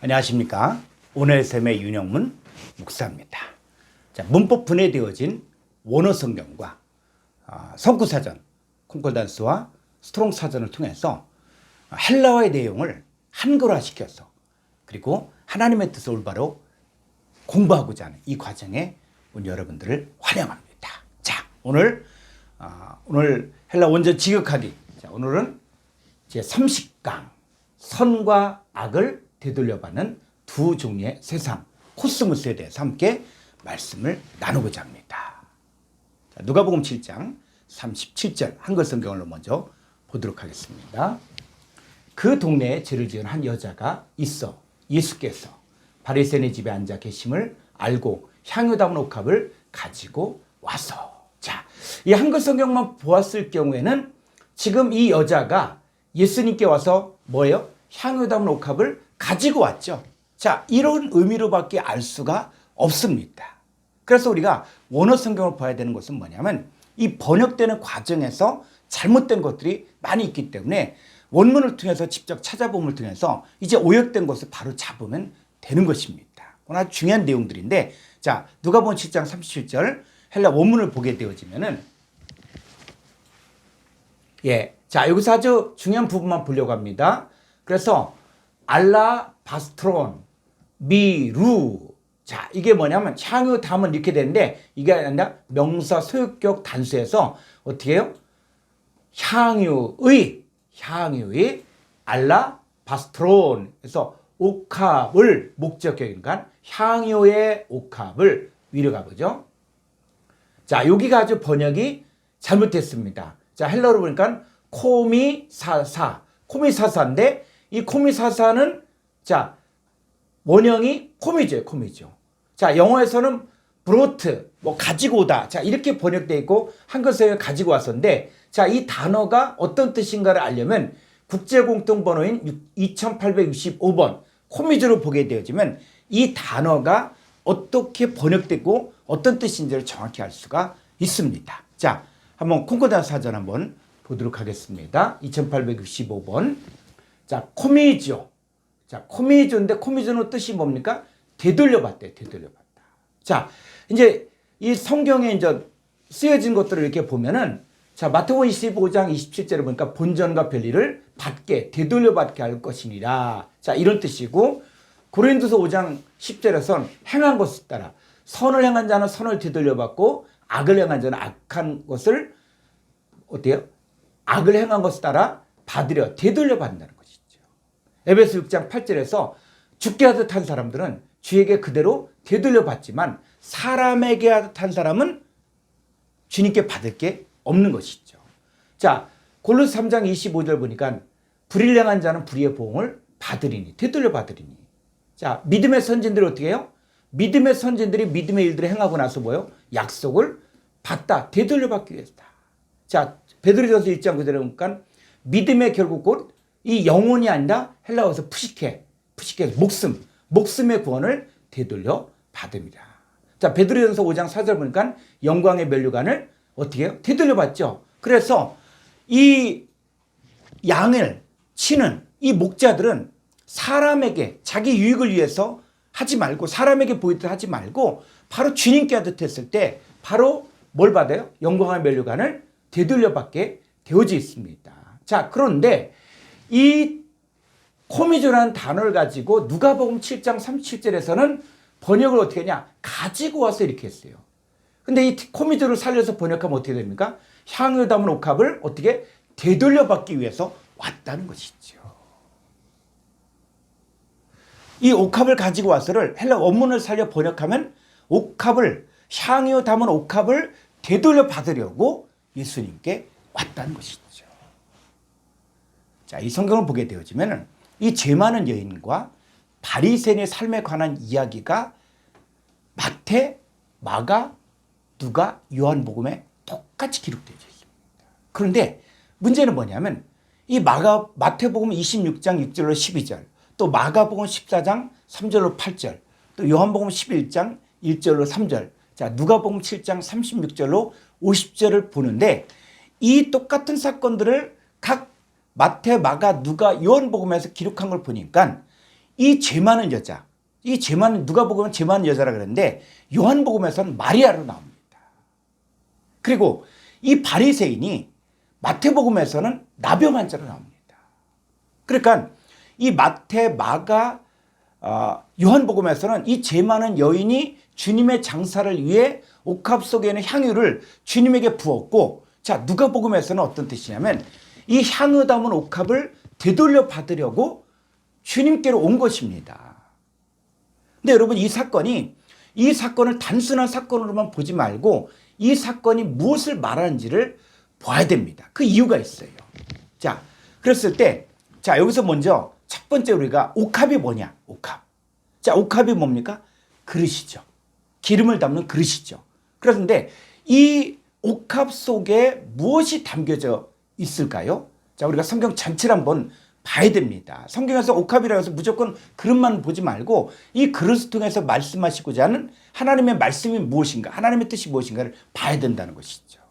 안녕하십니까. 오늘 샘의 윤영문 목사입니다. 자, 문법 분해되어진 원어 성경과 성구사전, 콩콜단스와 스트롱 사전을 통해서 헬라어의 내용을 한글화시켜서 그리고 하나님의 뜻을 올바로 공부하고자 하는 이 과정에 오늘 여러분들을 환영합니다. 자, 오늘 헬라 원전 직역하기. 자, 오늘은 제 30강 선과 악을 되돌려받는 두 종류의 세상 코스모스에 대해서 함께 말씀을 나누고자 합니다. 자, 누가복음 7장 37절 한글 성경으로 먼저 보도록 하겠습니다. 그 동네에 죄를 지은 한 여자가 있어 예수께서 바리새인의 집에 앉아 계심을 알고 향유 담은 옥합을 가지고 와서, 자, 이 한글 성경만 보았을 경우에는 지금 이 여자가 예수님께 와서 뭐예요? 향유 담은 옥합을 가지고 왔죠. 자, 이런 의미로밖에 알 수가 없습니다. 그래서 우리가 원어 성경을 봐야 되는 것은 뭐냐면 이 번역되는 과정에서 잘못된 것들이 많이 있기 때문에 원문을 통해서 직접 찾아봄을 통해서 이제 오역된 것을 바로 잡으면 되는 것입니다. 오늘 아주 중요한 내용들인데, 자, 누가복음 7장 37절 헬라 원문을 보게 되어지면은, 자, 여기서 아주 중요한 부분만 보려고 합니다. 그래서 알라 바스트론 미루, 자, 이게 뭐냐면 향유 담은 이렇게 되는데 이게 아니라 명사 소유격 단수에서 어떻게 해요? 향유의 알라 바스트론, 그래서 옥합을 목적격이니까 향유의 옥합을 위로가 보죠. 자, 여기가 아주 번역이 잘못됐습니다. 자, 헬라어로 보니까 코미사사인데 이 코미사사는, 자, 원형이 코미죠. 자, 영어에서는 브로트, 가지고 오다. 자, 이렇게 번역되어 있고, 한글서에 가지고 왔었는데, 자, 이 단어가 어떤 뜻인가를 알려면 국제공통번호인 2865번 코미즈로 보게 되어지면 이 단어가 어떻게 번역되고 어떤 뜻인지를 정확히 알 수가 있습니다. 자, 한번 콩코단스 사전 한번 보도록 하겠습니다. 2865번. 자, 코미죠. 자, 코미조인데 코미조는 뜻이 뭡니까? 되돌려봤대요. 자, 이제 이 성경에 이제 쓰여진 것들을 이렇게 보면은, 자, 마태복음 25장 27절에 보니까 본전과 별리를 받게, 되돌려받게 할 것이니라. 자, 이런 뜻이고, 고린도서 5장 10절에선 행한 것을 따라 선을 행한 자는 선을 되돌려받고 악을 행한 자는 악한 것을 어때요? 악을 행한 것을 따라 받으려 되돌려받는다는 것이죠. 에베소 6장 8절에서 죽게 하듯 한 사람들은 주에게 그대로 되돌려받지만 사람에게 하듯 한 사람은 주님께 받을 게 없는 것이죠. 자, 골로새 3장 25절 보니까 불의를 행한 자는 불의의 보응을 받으리니, 되돌려 받으리니. 자, 믿음의 선진들이 어떻게 해요? 믿음의 선진들이 믿음의 일들을 행하고 나서 뭐예요? 약속을 받다, 되돌려 받기 위해서다. 자, 베드로전서 1장 9절에 보니까 믿음의 결국 곧 이 영혼이 아니라 헬라어에서 푸시케 목숨의 구원을 되돌려 받습니다. 자, 베드로전서 5장 4절 보니까 영광의 면류관을 어떻게 해요? 되돌려 받죠. 그래서 이 양을 치는 이 목자들은 사람에게 자기 유익을 위해서 하지 말고, 사람에게 보이듯 하지 말고 바로 주님께 하듯 했을 때 바로 뭘 받아요? 영광의 면류관을 되돌려 받게 되어져 있습니다. 자, 그런데 이 코미조라는 단어를 가지고 누가복음 7장 37절에서는 번역을 어떻게 하냐? 가지고 와서 이렇게 했어요. 근데 이 코미조를 살려서 번역하면 어떻게 됩니까? 향유 담은 옥합을 어떻게 되돌려 받기 위해서 왔다는 것이죠. 이 옥합을 가지고 와서를 헬라 원문을 살려 번역하면 향유 담은 옥합을 되돌려 받으려고 예수님께 왔다는 것이죠. 자, 이 성경을 보게 되어지면 이 죄 많은 여인과 바리새인의 삶에 관한 이야기가 마태, 마가, 누가, 요한복음에 똑같이 기록되어 있습니다. 그런데 문제는 뭐냐면 이 마태복음 26장 6절로 12절, 또 마가복음 14장 3절로 8절, 또 요한복음 11장 1절로 3절, 자, 누가복음 7장 36절로 50절을 보는데 이 똑같은 사건들을 각 마태, 마가, 누가, 요한복음에서 기록한 걸 보니까 이 죄 많은 여자, 이 죄 많은, 누가복음은 죄 많은 여자라 그랬는데 요한복음에서는 마리아로 나옵니다. 그리고 이 바리새인이 마태복음에서는 나병 환자로 나옵니다. 그러니까 이 마태, 마가, 요한복음에서는 이 죄 많은 여인이 주님의 장사를 위해 옥합 속에 있는 향유를 주님에게 부었고, 자, 누가복음에서는 어떤 뜻이냐면 이 향유 담은 옥합을 되돌려 받으려고 주님께로 온 것입니다. 근데 여러분, 이 사건을 단순한 사건으로만 보지 말고 이 사건이 무엇을 말하는지를 봐야 됩니다. 그 이유가 있어요. 자, 그랬을 때, 자, 여기서 먼저 첫 번째 우리가 옥합이 뭐냐? 옥합. 자, 옥합이 뭡니까? 그릇이죠. 기름을 담는 그릇이죠. 그런데 이 옥합 속에 무엇이 담겨져 있을까요? 자, 우리가 성경 전체를 한번 봐야 됩니다. 성경에서 옥합이라고 해서 무조건 그릇만 보지 말고 이 그릇을 통해서 말씀하시고자 하는 하나님의 말씀이 무엇인가, 하나님의 뜻이 무엇인가를 봐야 된다는 것이죠.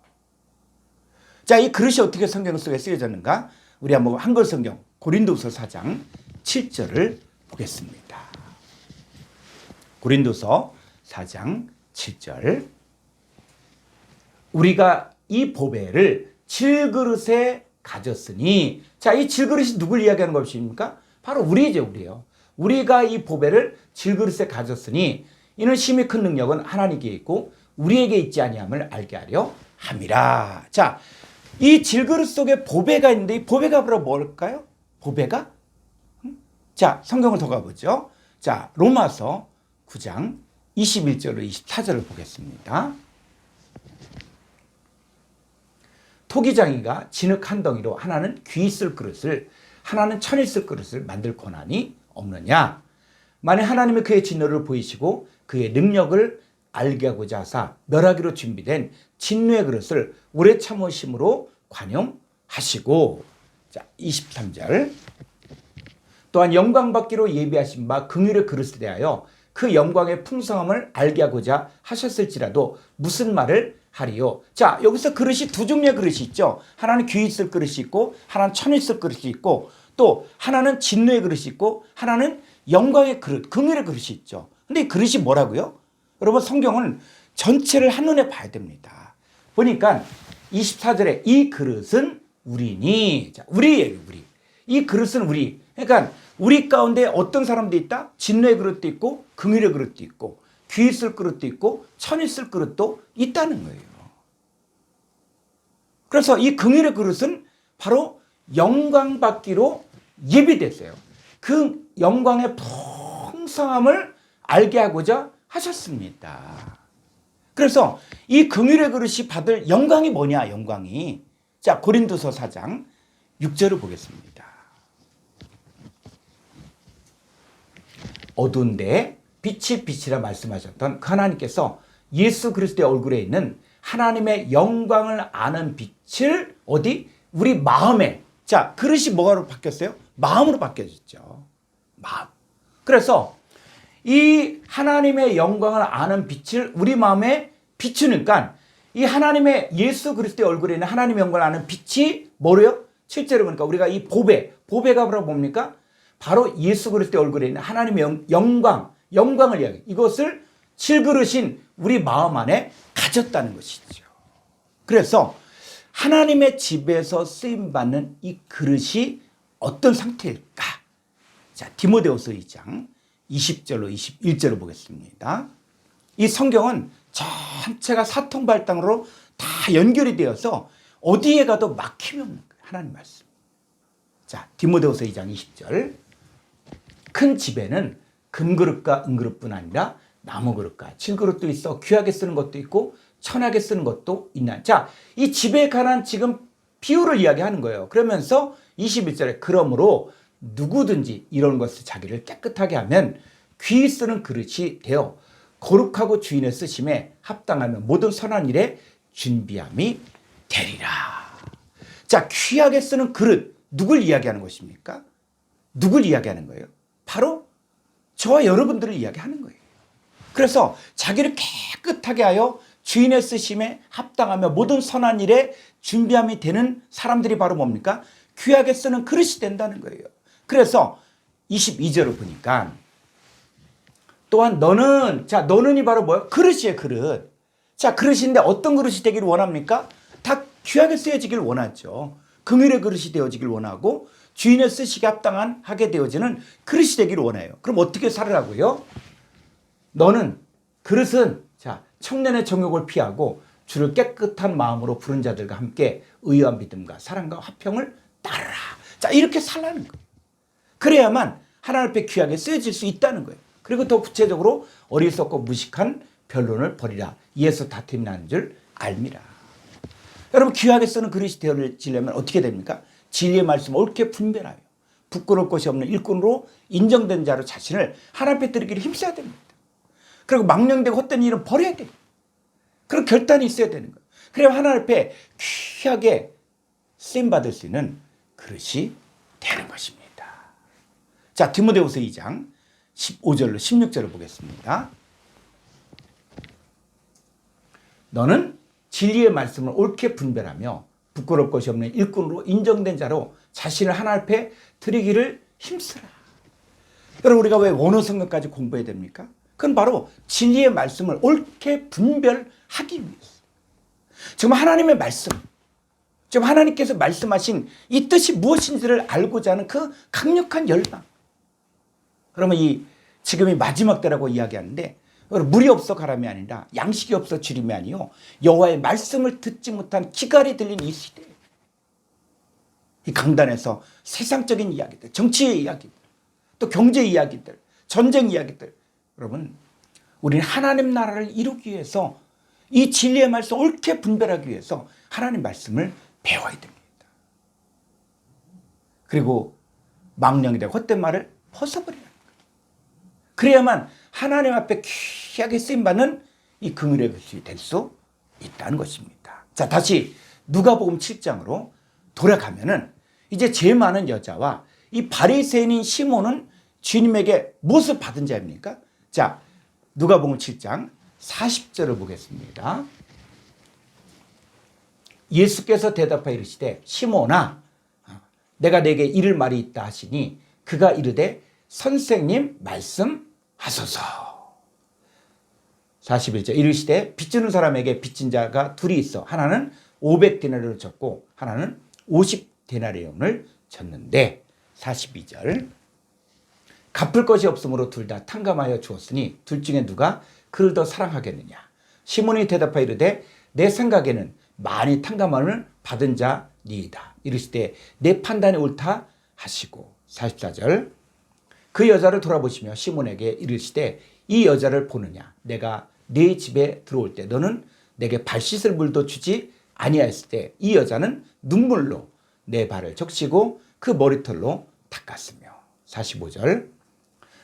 자, 이 그릇이 어떻게 성경 속에 쓰여졌는가? 우리 한번 한글 성경 고린도서 4장 7절을 보겠습니다. 고린도서 4장 7절. 우리가 이 보배를 질그릇에 가졌으니, 자, 이 질그릇이 누굴 이야기하는 것입니까? 바로 우리죠, 우리요. 우리가 이 보배를 질그릇에 가졌으니 이는 심히 큰 능력은 하나님께 있고 우리에게 있지 아니함을 알게 하려 함이라. 자, 이 질그릇 속에 보배가 있는데 이 보배가 바로 뭘까요? 보배가? 자, 성경을 더 가보죠. 자, 로마서 9장 21절로 24절을 보겠습니다. 토기장이가 진흙 한 덩이로 하나는 귀 있을 그릇을, 하나는 천 있을 그릇을 만들 권한이 없느냐? 만일 하나님이 그의 진노를 보이시고 그의 능력을 알게 하고자 하사 멸하기로 준비된 진노의 그릇을 오래 참으심으로 관용하시고, 자, 23절. 또한 영광 받기로 예비하신 바 긍휼의 그릇에 대하여 그 영광의 풍성함을 알게 하고자 하셨을지라도 무슨 말을 하리요? 자, 여기서 그릇이 두 종류의 그릇이 있죠. 하나는 귀 있을 그릇이 있고 하나는 천 있을 그릇이 있고 또 하나는 진노의 그릇이 있고 하나는 영광의 그릇, 긍휼의 그릇이 있죠. 근데 이 그릇이 뭐라고요? 여러분, 성경은 전체를 한눈에 봐야 됩니다. 보니까 24절에 이 그릇은 우리니, 자, 우리예요, 우리. 이 그릇은 우리. 그러니까 우리 가운데 어떤 사람도 있다? 진노의 그릇도 있고 긍휼의 그릇도 있고 귀 있을 그릇도 있고 천 있을 그릇도 있다는 거예요. 그래서 이 긍휼의 그릇은 바로 영광 받기로 예비됐어요. 그 영광의 풍성함을 알게 하고자 하셨습니다. 그래서 이 긍휼의 그릇이 받을 영광이 뭐냐? 영광이. 자, 고린도서 4장 6절을 보겠습니다. 어두운 데에 빛이 빛이라 말씀하셨던 그 하나님께서 예수 그리스도의 얼굴에 있는 하나님의 영광을 아는 빛을 어디? 우리 마음에. 자, 그릇이 뭐로 바뀌었어요? 마음으로 바뀌어졌죠. 마음. 그래서 이 하나님의 영광을 아는 빛을 우리 마음에 비추니까 이 하나님의 예수 그리스도의 얼굴에 있는 하나님의 영광을 아는 빛이 뭐래요? 실제로 보니까 우리가 이 보배가 바로 뭡니까? 바로 예수 그리스도의 얼굴에 있는 하나님의 영광을 이야기. 이것을 질그릇인 우리 마음 안에 가졌다는 것이죠. 그래서 하나님의 집에서 쓰임 받는 이 그릇이 어떤 상태일까? 자, 디모데후서 2장 20절로 21절을 보겠습니다. 이 성경은 전체가 사통발당으로 다 연결이 되어서 어디에 가도 막힘이 없는 거예요. 하나님 말씀. 자, 디모데후서 2장 20절. 큰 집에는 금그릇과 은그릇뿐 아니라 나무그릇과 질그릇도 있어 귀하게 쓰는 것도 있고 천하게 쓰는 것도 있나. 자, 이 집에 관한 지금 비유를 이야기하는 거예요. 그러면서 21절에 그러므로 누구든지 이런 것을 자기를 깨끗하게 하면 귀히 쓰는 그릇이 되어 거룩하고 주인의 쓰심에 합당하면 모든 선한 일에 준비함이 되리라. 자, 귀하게 쓰는 그릇, 누굴 이야기하는 것입니까? 누굴 이야기하는 거예요? 바로 저와 여러분들을 이야기하는 거예요. 그래서 자기를 깨끗하게 하여 주인의 쓰심에 합당하며 모든 선한 일에 준비함이 되는 사람들이 바로 뭡니까? 귀하게 쓰는 그릇이 된다는 거예요. 그래서 22절을 보니까 또한 너는, 자, 너는이 바로 뭐예요? 그릇이에요, 그릇. 자, 그릇인데 어떤 그릇이 되기를 원합니까? 다 귀하게 쓰여지길 원하죠. 긍휼의 그릇이 되어지길 원하고 주인의 쓰시기에 합당하게 되어지는 그릇이 되기를 원해요. 그럼 어떻게 살으라고요? 너는 그릇은, 자, 청년의 정욕을 피하고 주를 깨끗한 마음으로 부른 자들과 함께 의와 믿음과 사랑과 화평을 따르라. 자, 이렇게 살라는 거예요. 그래야만 하나님 앞에 귀하게 쓰여질 수 있다는 거예요. 그리고 더 구체적으로 어리석고 무식한 변론을 버리라. 이에서 다툼이 나는 줄 알미라. 여러분, 귀하게 쓰는 그릇이 되어지려면 어떻게 됩니까? 진리의 말씀을 옳게 분별하여 부끄러울 것이 없는 일꾼으로 인정된 자로 자신을 하나님 앞에 드리기를 힘써야 됩니다. 그리고 망령되고 헛된 일은 버려야 돼요. 그런 결단이 있어야 되는 거예요. 그래야 하나님 앞에 귀하게 쓰임받을 수 있는 그릇이 되는 것입니다. 자, 디모데후서 2장 15절로 16절을 보겠습니다. 너는 진리의 말씀을 옳게 분별하며 부끄러울 것이 없는 일꾼으로 인정된 자로 자신을 하나님 앞에 드리기를 힘쓰라. 여러분, 우리가 왜 원어 성경까지 공부해야 됩니까? 그건 바로 진리의 말씀을 옳게 분별하기 위해서. 지금 하나님의 말씀, 지금 하나님께서 말씀하신 이 뜻이 무엇인지를 알고자 하는 그 강력한 열망. 그러면 지금이 마지막 때라고 이야기하는데, 물이 없어 가람이 아니라 양식이 없어 주림이 아니요 여호와의 말씀을 듣지 못한 기갈이 들린 이 시대. 이 강단에서 세상적인 이야기들, 정치의 이야기들, 또 경제 이야기들, 전쟁 이야기들. 여러분, 우리는 하나님 나라를 이루기 위해서 이 진리의 말씀을 옳게 분별하기 위해서 하나님 말씀을 배워야 됩니다. 그리고 망령이 되고 헛된 말을 벗어버리는 거예요. 그래야만 하나님 앞에 귀하게 쓰임받는 이 긍휼의 것이 될 수 있다는 것입니다. 자, 다시 누가복음 7장으로 돌아가면은 이제 죄 많은 여자와 이 바리새인인 시몬은 주님에게 무엇을 받은 자입니까? 자, 누가복음 7장 40절을 보겠습니다. 예수께서 대답하여 이르시되 시몬아 내가 내게 이를 말이 있다 하시니 그가 이르되 선생님 말씀하소서. 41절 이르시되 빚주는 사람에게 빚진 자가 둘이 있어 하나는 500데나리온을 졌고 하나는 50데나리온을 졌는데 42절 갚을 것이 없으므로 둘 다 탕감하여 주었으니 둘 중에 누가 그를 더 사랑하겠느냐. 시몬이 대답하여 이르되 내 생각에는 많이 탕감함을 받은 자니이다. 이르시되 내 판단이 옳다 하시고 44절 그 여자를 돌아보시며 시몬에게 이르시되 이 여자를 보느냐. 내가 네 집에 들어올 때 너는 내게 발 씻을 물도 주지 아니하였을 때 이 여자는 눈물로 내 발을 적시고 그 머리털로 닦았으며 45절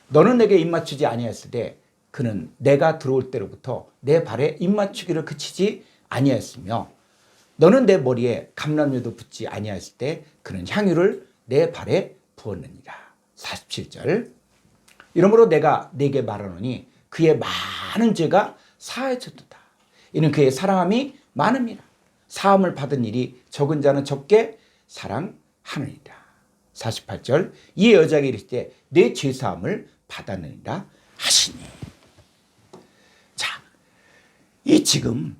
너는 내게 입맞추지 아니하였을 때 그는 내가 들어올 때로부터 내 발에 입맞추기를 그치지 아니하였으며 너는 내 머리에 감람유도 붓지 아니하였을 때 그는 향유를 내 발에 부었느니라. 47절 이러므로 내가 네게 말하노니 그의 많은 죄가 사해졌도다. 이는 그의 사랑함이 많음이라. 사함을 받은 일이 적은 자는 적게 사랑하느니라. 48절 이 여자에게 이르시되 내 죄사함을 받았느니라 하시니. 자, 지금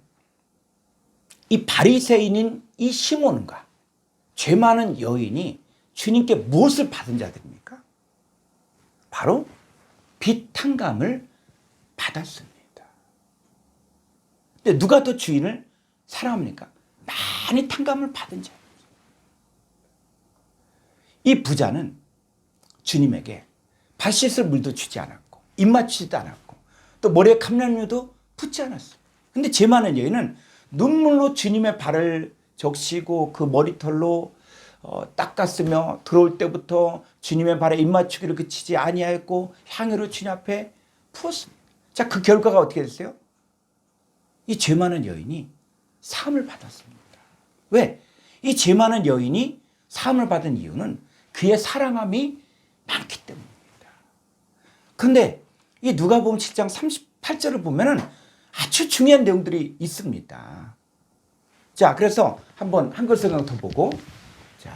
이 바리새인인 이 시몬과 죄 많은 여인이 주님께 무엇을 받은 자들입니까? 바로 빚 탕감을 받았습니다. 근데 누가 더 주인을 사랑합니까? 많이 탕감을 받은 자. 이 부자는 주님에게 발 씻을 물도 주지 않았고 입맞추지도 않았고 또 머리에 감람유도 붓지 않았어요. 근데 죄 많은 여인은 눈물로 주님의 발을 적시고 그 머리털로 닦았으며 들어올 때부터 주님의 발에 입맞추기를 그치지 아니하였고 향유를 주님 앞에 부었습니다. 자, 그 결과가 어떻게 됐어요? 이 죄 많은 여인이 사함을 받았습니다. 왜? 이 죄 많은 여인이 사함을 받은 이유는 그의 사랑함이 많기 때문입니다. 그런데 이 누가복음 7장 38절을 보면은 아주 중요한 내용들이 있습니다. 자, 그래서 한번 한글 성경 더 보고, 자,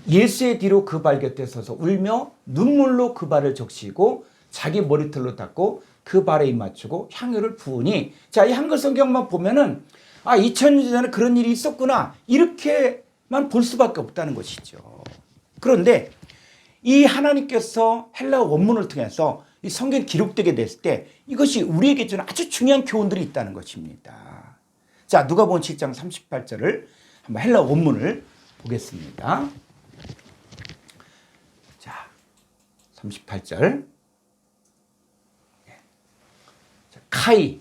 예수의 뒤로 그 발 곁에 서서 울며 눈물로 그 발을 적시고 자기 머리털로 닦고 그 발에 입 맞추고 향유를 부으니, 자, 이 한글 성경만 보면은 2000년 전에 그런 일이 있었구나 이렇게만 볼 수밖에 없다는 것이죠. 그런데 이 하나님께서 헬라 원문을 통해서 이 성경이 기록되게 됐을 때 이것이 우리에게 주는 아주 중요한 교훈들이 있다는 것입니다. 자, 누가복음 7장 38절을 한번 헬라 원문을 보겠습니다. 자, 38절. 카이,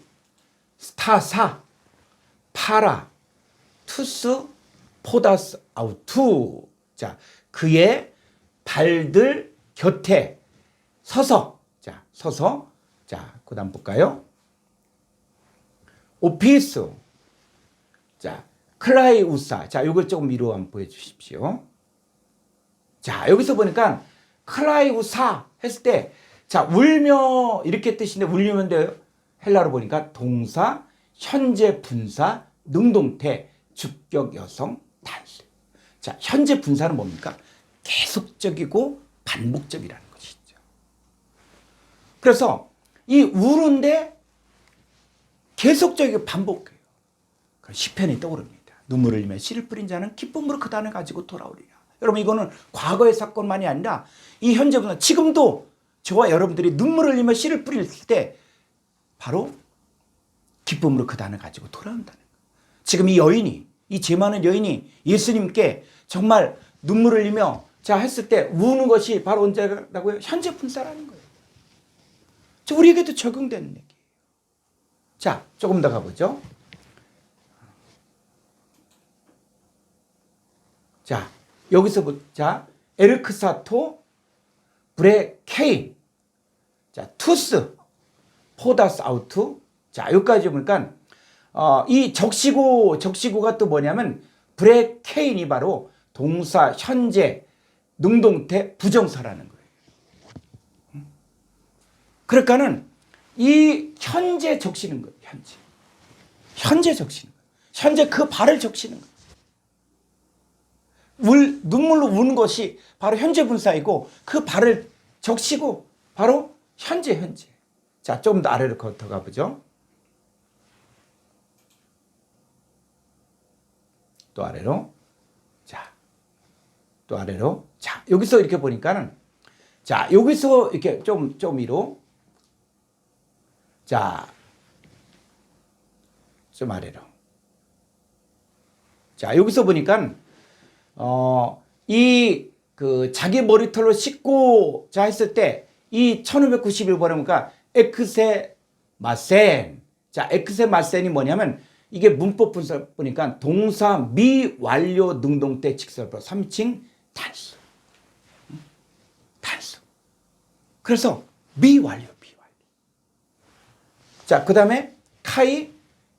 스타사, 파라, 투스, 포다스, 아우투. 자, 그의 발들 곁에 서서, 자, 서서, 자, 그 다음 볼까요? 오피스, 자, 클라이우사. 자, 이걸 조금 위로 한번 보여주십시오. 자, 여기서 보니까 클라이우사 했을 때, 자, 울며 이렇게 뜻인데, 울리면데요. 헬라로 보니까 동사, 현재 분사, 능동태, 주격 여성, 단수. 자, 현재 분사는 뭡니까? 계속적이고 반복적이라는 것이죠. 그래서 이 우는데 계속적이고 반복해요. 시편이 떠오릅니다. 눈물을 흘리며 씨를 뿌린 자는 기쁨으로 그 단을 가지고 돌아오리라. 여러분, 이거는 과거의 사건만이 아니라 이 현재 분사, 지금도 저와 여러분들이 눈물을 흘리며 씨를 뿌릴 때 바로 기쁨으로 그 단을 가지고 돌아온다는 거예요. 지금 이 여인이, 이 죄 많은 여인이 예수님께 정말 눈물을 흘리며 자 했을 때 우는 것이 바로 언제라고요? 현재 분사라는 거예요. 우리에게도 적용되는 얘기예요. 자, 조금 더 가보죠. 자, 여기서 보자. 에르크사토, 브레케인, 자, 투스, 포다스 아우트. 자, 여기까지 보니까 이 적시고가 또 뭐냐면 브레케인이 바로 동사, 현재, 능동태, 부정사라는 거예요. 그러니까는 이 현재 적시는 거예요. 현재 적시는 거예요. 현재 그 발을 적시는 거예요. 눈물로 우는 것이 바로 현재 분사이고 그 발을 적시고 바로 현재. 자, 조금 더 아래로 더 가보죠. 또 아래로. 자, 또 아래로. 자, 여기서 이렇게 보니까는, 자, 여기서 이렇게 좀 위로. 자, 좀 아래로. 자, 여기서 보니까, 자기 머리털로 씻고, 자, 했을 때, 이 1591번에 보니까, 엑세마센. 자, 엑세마센이 뭐냐면 이게 문법 분석 보니까 동사 미완료 능동태 직설법 3칭 단수. 그래서 미완료. 자, 그 다음에 카이,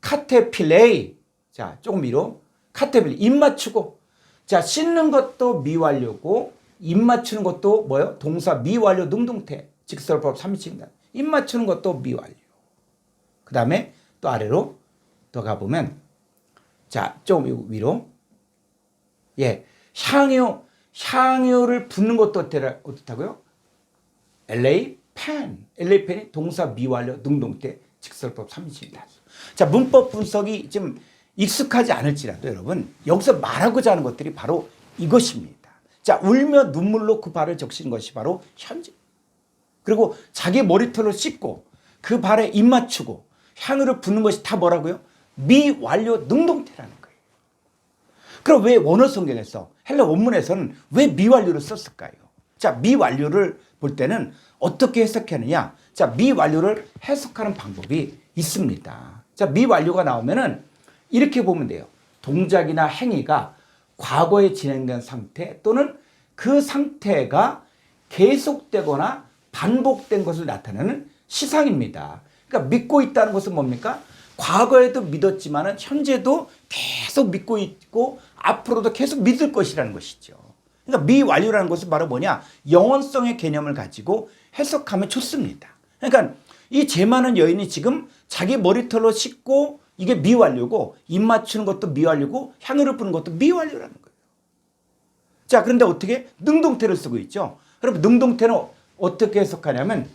카테필레이. 자, 조금 위로. 카테필레이. 입 맞추고. 자, 씻는 것도 미완료고 입 맞추는 것도 뭐예요? 동사 미완료 능동태 직설법 3칭 단수. 입 맞추는 것도 미완료. 그 다음에 또 아래로 더 가보면, 자, 좀 위로. 예. 향유를 붓는 것도 어떻다고요? LA 펜이 동사 미완료 능동태 직설법 3인 단수. 자, 문법 분석이 좀 익숙하지 않을지라도 여러분, 여기서 말하고자 하는 것들이 바로 이것입니다. 자, 울며 눈물로 그 발을 적시는 것이 바로 현재. 그리고 자기 머리털로 씻고 그 발에 입 맞추고 향유를 붓는 것이 다 뭐라고요? 미완료 능동태라는 거예요. 그럼 왜 원어 성경에서, 헬라 원문에서는 왜 미완료를 썼을까요? 자, 미완료를 볼 때는 어떻게 해석하느냐? 자, 미완료를 해석하는 방법이 있습니다. 자, 미완료가 나오면은 이렇게 보면 돼요. 동작이나 행위가 과거에 진행된 상태 또는 그 상태가 계속되거나 반복된 것을 나타내는 시상입니다. 그러니까 믿고 있다는 것은 뭡니까? 과거에도 믿었지만은 현재도 계속 믿고 있고 앞으로도 계속 믿을 것이라는 것이죠. 그러니까 미완료라는 것은 바로 뭐냐? 영원성의 개념을 가지고 해석하면 좋습니다. 그러니까 이 죄 많은 여인이 지금 자기 머리털로 씻고 이게 미완료고 입 맞추는 것도 미완료고 향유를 뿌는 것도 미완료라는 거예요. 자, 그런데 어떻게? 능동태를 쓰고 있죠. 여러분, 능동태는 어떻게 해석하냐면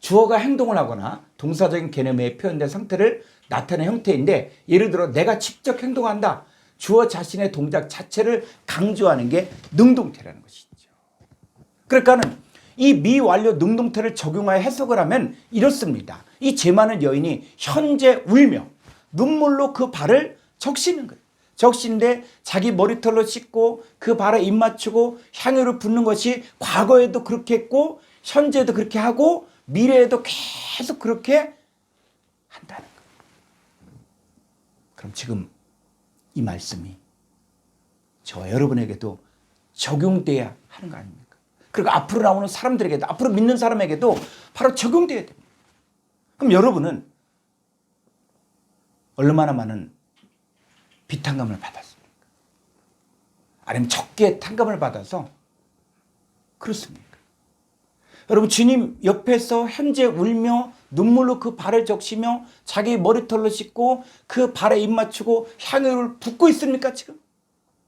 주어가 행동을 하거나 동사적인 개념에 표현된 상태를 나타내는 형태인데, 예를 들어 내가 직접 행동한다. 주어 자신의 동작 자체를 강조하는 게 능동태라는 것이죠. 그러니까는 이 미완료 능동태를 적용하여 해석을 하면 이렇습니다. 이 죄 많은 여인이 현재 울며 눈물로 그 발을 적시는 거예요. 적시는데 자기 머리털로 씻고 그 발에 입 맞추고 향유를 붓는 것이 과거에도 그렇게 했고 현재도 그렇게 하고 미래에도 계속 그렇게 한다는 거예요. 그럼 지금 이 말씀이 저와 여러분에게도 적용돼야 하는 거 아닙니까? 그리고 앞으로 나오는 사람들에게도, 앞으로 믿는 사람에게도 바로 적용돼야 됩니다. 그럼 여러분은 얼마나 많은 비탄감을 받았습니까? 아니면 적게 탕감을 받아서 그렇습니까? 여러분, 주님 옆에서 현재 울며 눈물로 그 발을 적시며 자기 머리털로 씻고 그 발에 입 맞추고 향유를 붓고 있습니까 지금?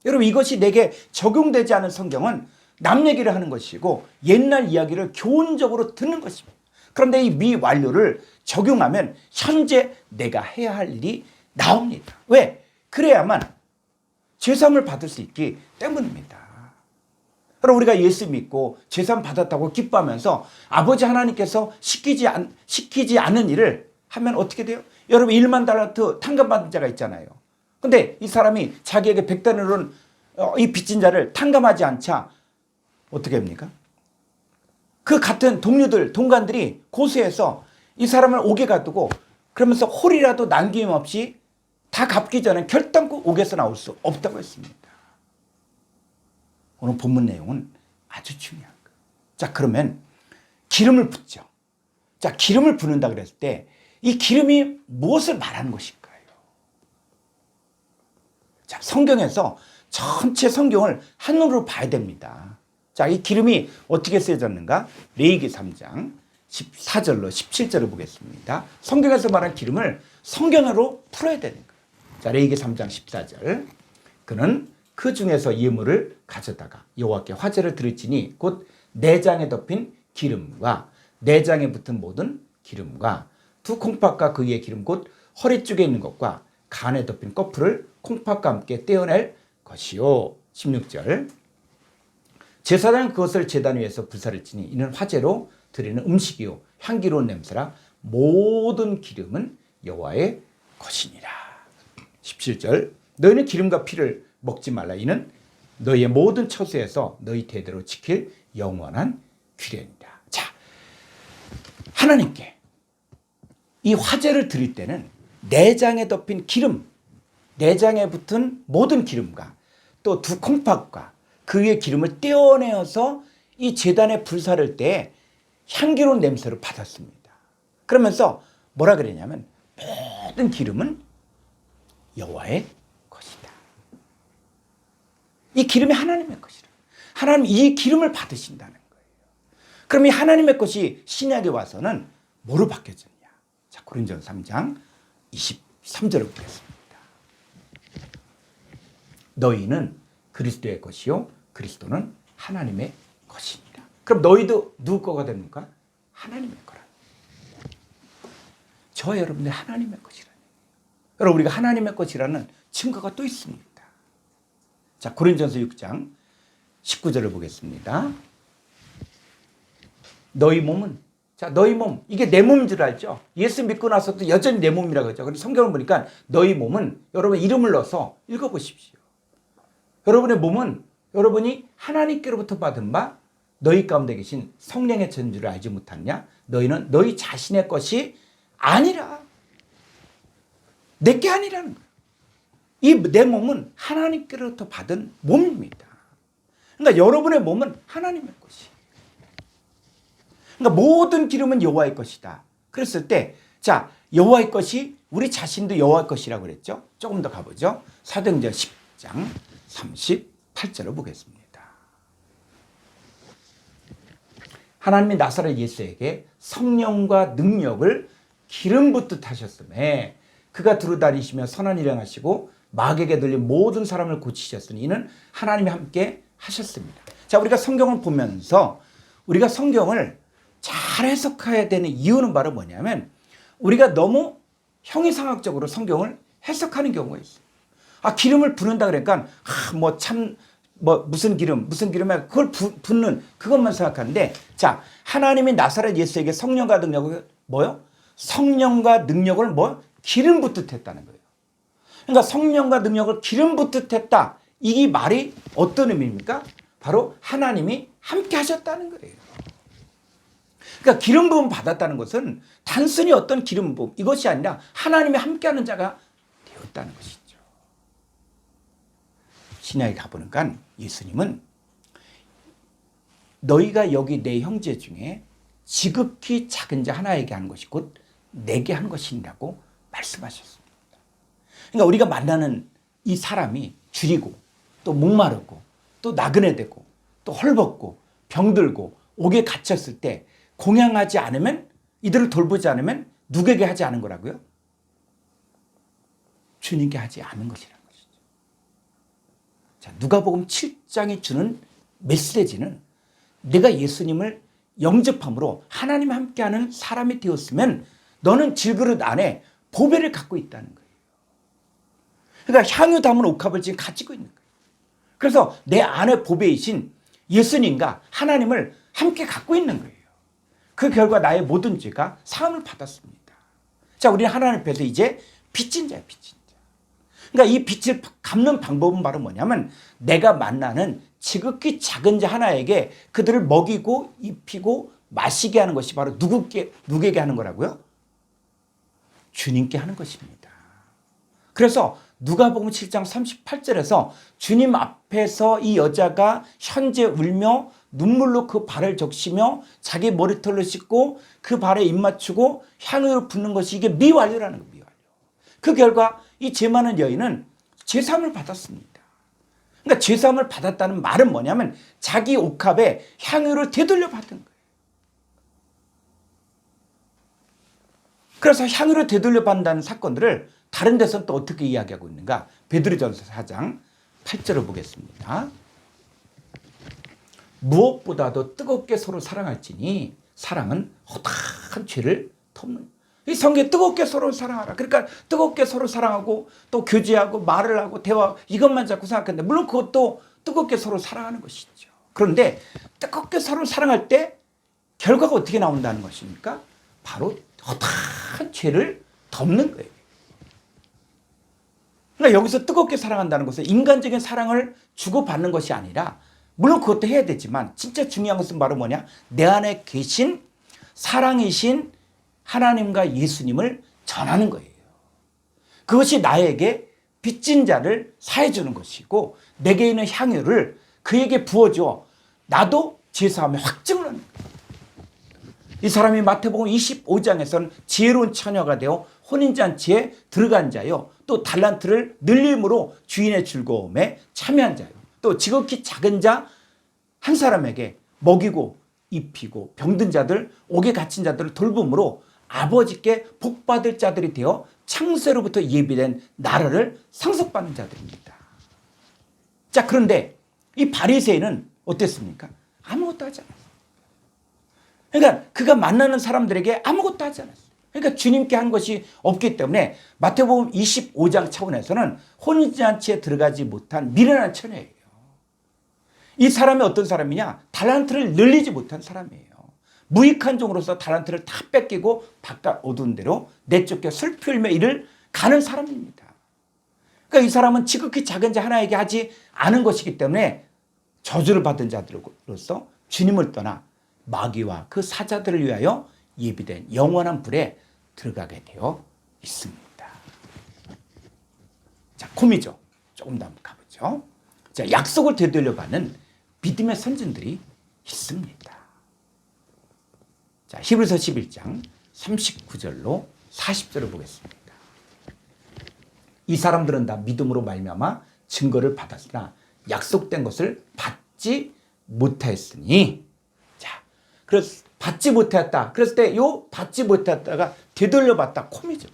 여러분, 이것이 내게 적용되지 않은 성경은 남 얘기를 하는 것이고 옛날 이야기를 교훈적으로 듣는 것입니다. 그런데 이 미완료를 적용하면 현재 내가 해야 할 일이 나옵니다. 왜? 그래야만 죄사함을 받을 수 있기 때문입니다. 그럼 우리가 예수 믿고 죄사함 받았다고 기뻐하면서 아버지 하나님께서 시키지 않은 일을 하면 어떻게 돼요? 여러분, 1만 달란트 탕감받은 자가 있잖아요. 근데 이 사람이 자기에게 100달러는 이 빚진 자를 탕감하지 않자 어떻게 합니까? 그 같은 동료들, 동관들이 고소해서 이 사람을 옥에 가두고 그러면서 홀이라도 남김없이 다 갚기 전에 결단코 옥에서 나올 수 없다고 했습니다. 오늘 본문 내용은 아주 중요한 거예요. 자, 그러면 기름을 붓죠. 자, 기름을 붓는다 그랬을 때 이 기름이 무엇을 말하는 것일까요? 자, 성경에서 전체 성경을 한눈으로 봐야 됩니다. 자, 이 기름이 어떻게 쓰여졌는가? 레위기 3장 14절로 17절을 보겠습니다. 성경에서 말한 기름을 성경으로 풀어야 되는 거예요. 자, 레위기 3장 14절. 그는 그 중에서 예물을 가져다가 여호와께 화제를 드릴지니 곧 내장에 덮인 기름과 내장에 붙은 모든 기름과 두 콩팥과 그 위에 기름 곧 허리 쪽에 있는 것과 간에 덮인 꺼풀을 콩팥과 함께 떼어낼 것이요. 16절. 제사장은 그것을 제단 위에서 불사를 치니 이는 화제로 드리는 음식이요 향기로운 냄새라 모든 기름은 여호와의 것이니라. 17절. 너희는 기름과 피를 먹지 말라. 이는 너희의 모든 처소에서 너희 대대로 지킬 영원한 규례입니다. 자, 하나님께 이 화제를 드릴 때는 내장에 덮인 기름, 내장에 붙은 모든 기름과 또 두 콩팥과 그 위에 기름을 떼어내어서 이 제단에 불사를 때 향기로운 냄새를 받았습니다. 그러면서 뭐라 그랬냐면 모든 기름은 여호와의 것이다. 이 기름이 하나님의 것이라. 하나님 이 기름을 받으신다는 거예요. 그럼 이 하나님의 것이 신약에 와서는 뭐로 바뀌어졌냐? 자, 고린도전서 3장 23절을 보겠습니다. 너희는 그리스도의 것이요 그리스도는 하나님의 것입니다. 그럼 너희도 누구 거가 됩니까? 하나님의 거라. 저와 여러분들 하나님의 것이라는. 여러분, 우리가 하나님의 것이라는 증거가 또 있습니다. 자, 고린도전서 6장 19절을 보겠습니다. 너희 몸은, 자, 너희 몸, 이게 내 몸인 줄 알죠? 예수 믿고 나서도 여전히 내 몸이라고 하죠. 그런데 성경을 보니까 너희 몸은 여러분 이름을 넣어서 읽어보십시오. 여러분의 몸은 여러분이 하나님께로부터 받은 바 너희 가운데 계신 성령의 전주를 알지 못하느냐? 너희는 너희 자신의 것이 아니라 내게 아니라는 거예요. 이 내 몸은 하나님께로부터 받은 몸입니다. 그러니까 여러분의 몸은 하나님의 것이에요. 그러니까 모든 기름은 여호와의 것이다. 그랬을 때, 자, 여호와의 것이 우리 자신도 여호와의 것이라고 그랬죠. 조금 더 가보죠. 사도행전 10장 38절을 보겠습니다. 하나님이 나사렛 예수에게 성령과 능력을 기름 붓듯 하셨음에 그가 두루다니시며 선한 일을 하시고 마귀에게 들린 모든 사람을 고치셨으니 이는 하나님이 함께 하셨습니다. 자, 우리가 성경을 보면서 우리가 성경을 잘 해석해야 되는 이유는 바로 뭐냐면 우리가 너무 형이상학적으로 성경을 해석하는 경우가 있어요. 아, 기름을 붓는다 그러니까 무슨 기름에 그걸 붓는 그것만 생각하는데, 자, 하나님이 나사렛 예수에게 성령과 능력을 뭐요? 성령과 능력을 뭐? 기름 붓듯 했다는 거예요. 그러니까 성령과 능력을 기름 붓듯 했다. 이 말이 어떤 의미입니까? 바로 하나님이 함께 하셨다는 거예요. 그러니까 기름 부음 받았다는 것은 단순히 어떤 기름 부음 이것이 아니라 하나님이 함께하는 자가 되었다는 것이죠. 신약에 가보니까 예수님은 너희가 여기 내 형제 중에 지극히 작은 자 하나에게 하는 것이 곧 내게 하는 것이라고 말씀하셨습니다. 그러니까 우리가 만나는 이 사람이 줄이고 또 목마르고 또 나그네되고 또 헐벗고 병들고 옥에 갇혔을 때 공양하지 않으면, 이들을 돌보지 않으면 누구에게 하지 않은 거라고요? 주님께 하지 않은 것이라는 것이죠. 자, 누가복음 7장이 주는 메시지는 내가 예수님을 영접함으로 하나님 함께하는 사람이 되었으면 너는 질그릇 안에 보배를 갖고 있다는 거예요. 그러니까 향유 담은 옥합을 지금 가지고 있는 거예요. 그래서 내 안에 보배이신 예수님과 하나님을 함께 갖고 있는 거예요. 그 결과 나의 모든 죄가 사함을 받았습니다. 자, 우리는 하나님 앞에서 이제 빚진 자예요, 빚진 자. 그러니까 이 빚을 갚는 방법은 바로 뭐냐면 내가 만나는 지극히 작은 자 하나에게 그들을 먹이고 입히고 마시게 하는 것이 바로 누구에게 하는 거라고요? 주님께 하는 것입니다. 그래서 누가복음 7장 38절에서 주님 앞에서 이 여자가 현재 울며 눈물로 그 발을 적시며 자기 머리털로 씻고 그 발에 입 맞추고 향유를 붓는 것이 이게 미완료라는 거예요. 미완료. 그 결과 이 죄 많은 여인은 죄사함을 받았습니다. 그러니까 죄사함을 받았다는 말은 뭐냐면 자기 옥합에 향유를 되돌려 받은 거예요. 그래서 향유를 되돌려 받는다는 사건들을 다른 데서는 또 어떻게 이야기하고 있는가? 베드로전서 4장 8절을 보겠습니다. 무엇보다도 뜨겁게 서로 사랑할지니 사랑은 허다한 죄를 덮는. 이 성경에 뜨겁게 서로 사랑하라. 그러니까 뜨겁게 서로 사랑하고 또 교제하고 말을 하고 대화 이것만 자꾸 생각하는데 물론 그것도 뜨겁게 서로 사랑하는 것이죠. 그런데 뜨겁게 서로 사랑할 때 결과가 어떻게 나온다는 것입니까? 바로 허다한 죄를 덮는 거예요. 그러니까 여기서 뜨겁게 사랑한다는 것은 인간적인 사랑을 주고받는 것이 아니라 물론 그것도 해야 되지만 진짜 중요한 것은 바로 뭐냐? 내 안에 계신 사랑이신 하나님과 예수님을 전하는 거예요. 그것이 나에게 빚진 자를 사해주는 것이고 내게 있는 향유를 그에게 부어줘 나도 죄사함에 확증을 하는 거예요. 이 사람이 마태복음 25장에서는 지혜로운 처녀가 되어 혼인잔치에 들어간 자요. 또 달란트를 늘림으로 주인의 즐거움에 참여한 자요. 또 지극히 작은 자 한 사람에게 먹이고 입히고 병든 자들, 옥에 갇힌 자들을 돌봄으로 아버지께 복받을 자들이 되어 창세로부터 예비된 나라를 상속받는 자들입니다. 자, 그런데 이 바리새인은 어땠습니까? 아무것도 하지 않았어요. 그러니까 그가 만나는 사람들에게 아무것도 하지 않았어요. 그러니까 주님께 한 것이 없기 때문에 마태복음 25장 차원에서는 혼인잔치에 들어가지 못한 미련한 처녀예요. 이 사람이 어떤 사람이냐? 달란트를 늘리지 못한 사람이에요. 무익한 종으로서 달란트를 다 뺏기고 바깥 어두운 데로 내쫓겨 슬피 울며 이를 가는 사람입니다. 그러니까 이 사람은 지극히 작은 자 하나에게 하지 않은 것이기 때문에 저주를 받은 자들로서 주님을 떠나 마귀와 그 사자들을 위하여 예비된 영원한 불에 들어가게 되어 있습니다. 자, 콤이죠. 조금 더 한번 가보죠. 자, 약속을 되돌려 받는 믿음의 선진들이 있습니다. 자, 히브리서 11장 39절로 40절을 보겠습니다. 이 사람들은 다 믿음으로 말미암아 증거를 받았으나 약속된 것을 받지 못하였으니, 자, 그래서 받지 못했다. 그랬을 때 요 받지 못했다가 되돌려 받다 콤이죠.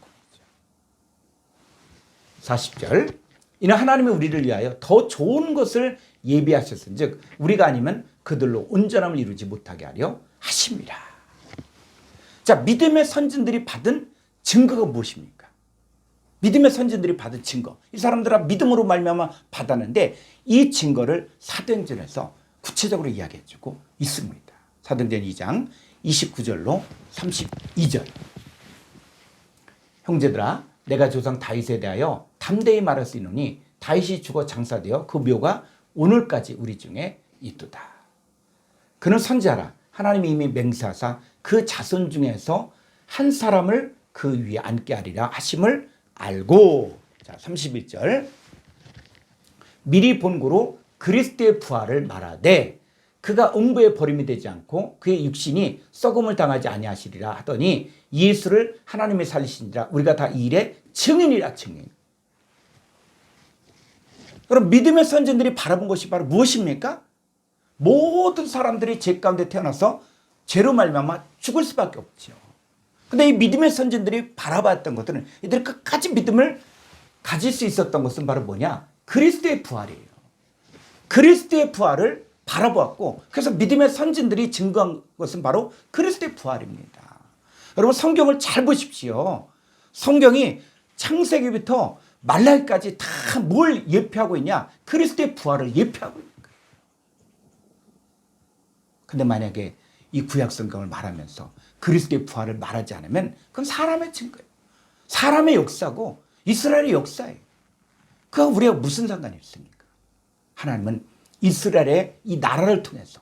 40절. 이는 하나님이 우리를 위하여 더 좋은 것을 예비하셨은즉 우리가 아니면 그들로 온전함을 이루지 못하게 하려 하십니다. 자, 믿음의 선진들이 받은 증거가 무엇입니까? 믿음의 선진들이 받은 증거. 이 사람들은 믿음으로 말미암아 받았는데 이 증거를 사도행전에서 구체적으로 이야기해 주고 있습니다. 사도행전 2장 29절로 32절. 형제들아, 내가 조상 다윗에 대하여 담대히 말할 수 있노니 다윗이 죽어 장사되어 그 묘가 오늘까지 우리 중에 있도다. 그는 선지자라. 하나님이 이미 맹세하사 그 자손 중에서 한 사람을 그 위에 앉게 하리라 하심을 알고. 자, 31절. 미리 본고로 그리스도의 부활을 말하되 그가 음부에 버림이 되지 않고 그의 육신이 썩음을 당하지 아니하시리라 하더니 예수를 하나님의 살리시니라. 우리가 다 이 일의 증인이라. 증인. 그럼 믿음의 선진들이 바라본 것이 바로 무엇입니까? 모든 사람들이 죄 가운데 태어나서 죄로 말미암아 죽을 수밖에 없죠. 근데 이 믿음의 선진들이 바라봤던 것들은 이들이 끝까지 믿음을 가질 수 있었던 것은 바로 뭐냐? 그리스도의 부활이에요. 그리스도의 부활을 바라보았고, 그래서 믿음의 선진들이 증거한 것은 바로 그리스도의 부활입니다. 여러분, 성경을 잘 보십시오. 성경이 창세기부터 말라기까지 다 뭘 예표하고 있냐? 그리스도의 부활을 예표하고 있는 거예요. 근데 만약에 이 구약 성경을 말하면서 그리스도의 부활을 말하지 않으면 그건 사람의 증거예요. 사람의 역사고 이스라엘의 역사예요. 그가 우리가 무슨 상관이 있습니까? 하나님은 이스라엘의 이 나라를 통해서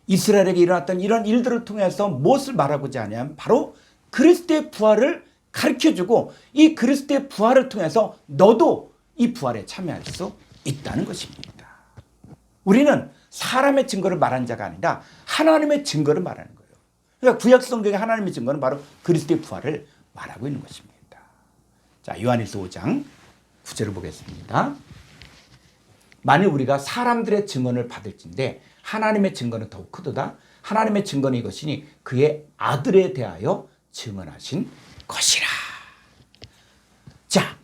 이스라엘에게 일어났던 이런 일들을 통해서 무엇을 말하고자 하냐면 바로 그리스도의 부활을 가르쳐주고 이 그리스도의 부활을 통해서 너도 이 부활에 참여할 수 있다는 것입니다. 우리는 사람의 증거를 말하는 자가 아니라 하나님의 증거를 말하는 거예요. 그러니까 구약 성경의 하나님의 증거는 바로 그리스도의 부활을 말하고 있는 것입니다. 자, 요한일서 5장 9절을 보겠습니다. 만일 우리가 사람들의 증언을 받을진대 하나님의 증거는 더욱 크도다. 하나님의 증거는 이것이니 그의 아들에 대하여 증언하신 것이라. 자,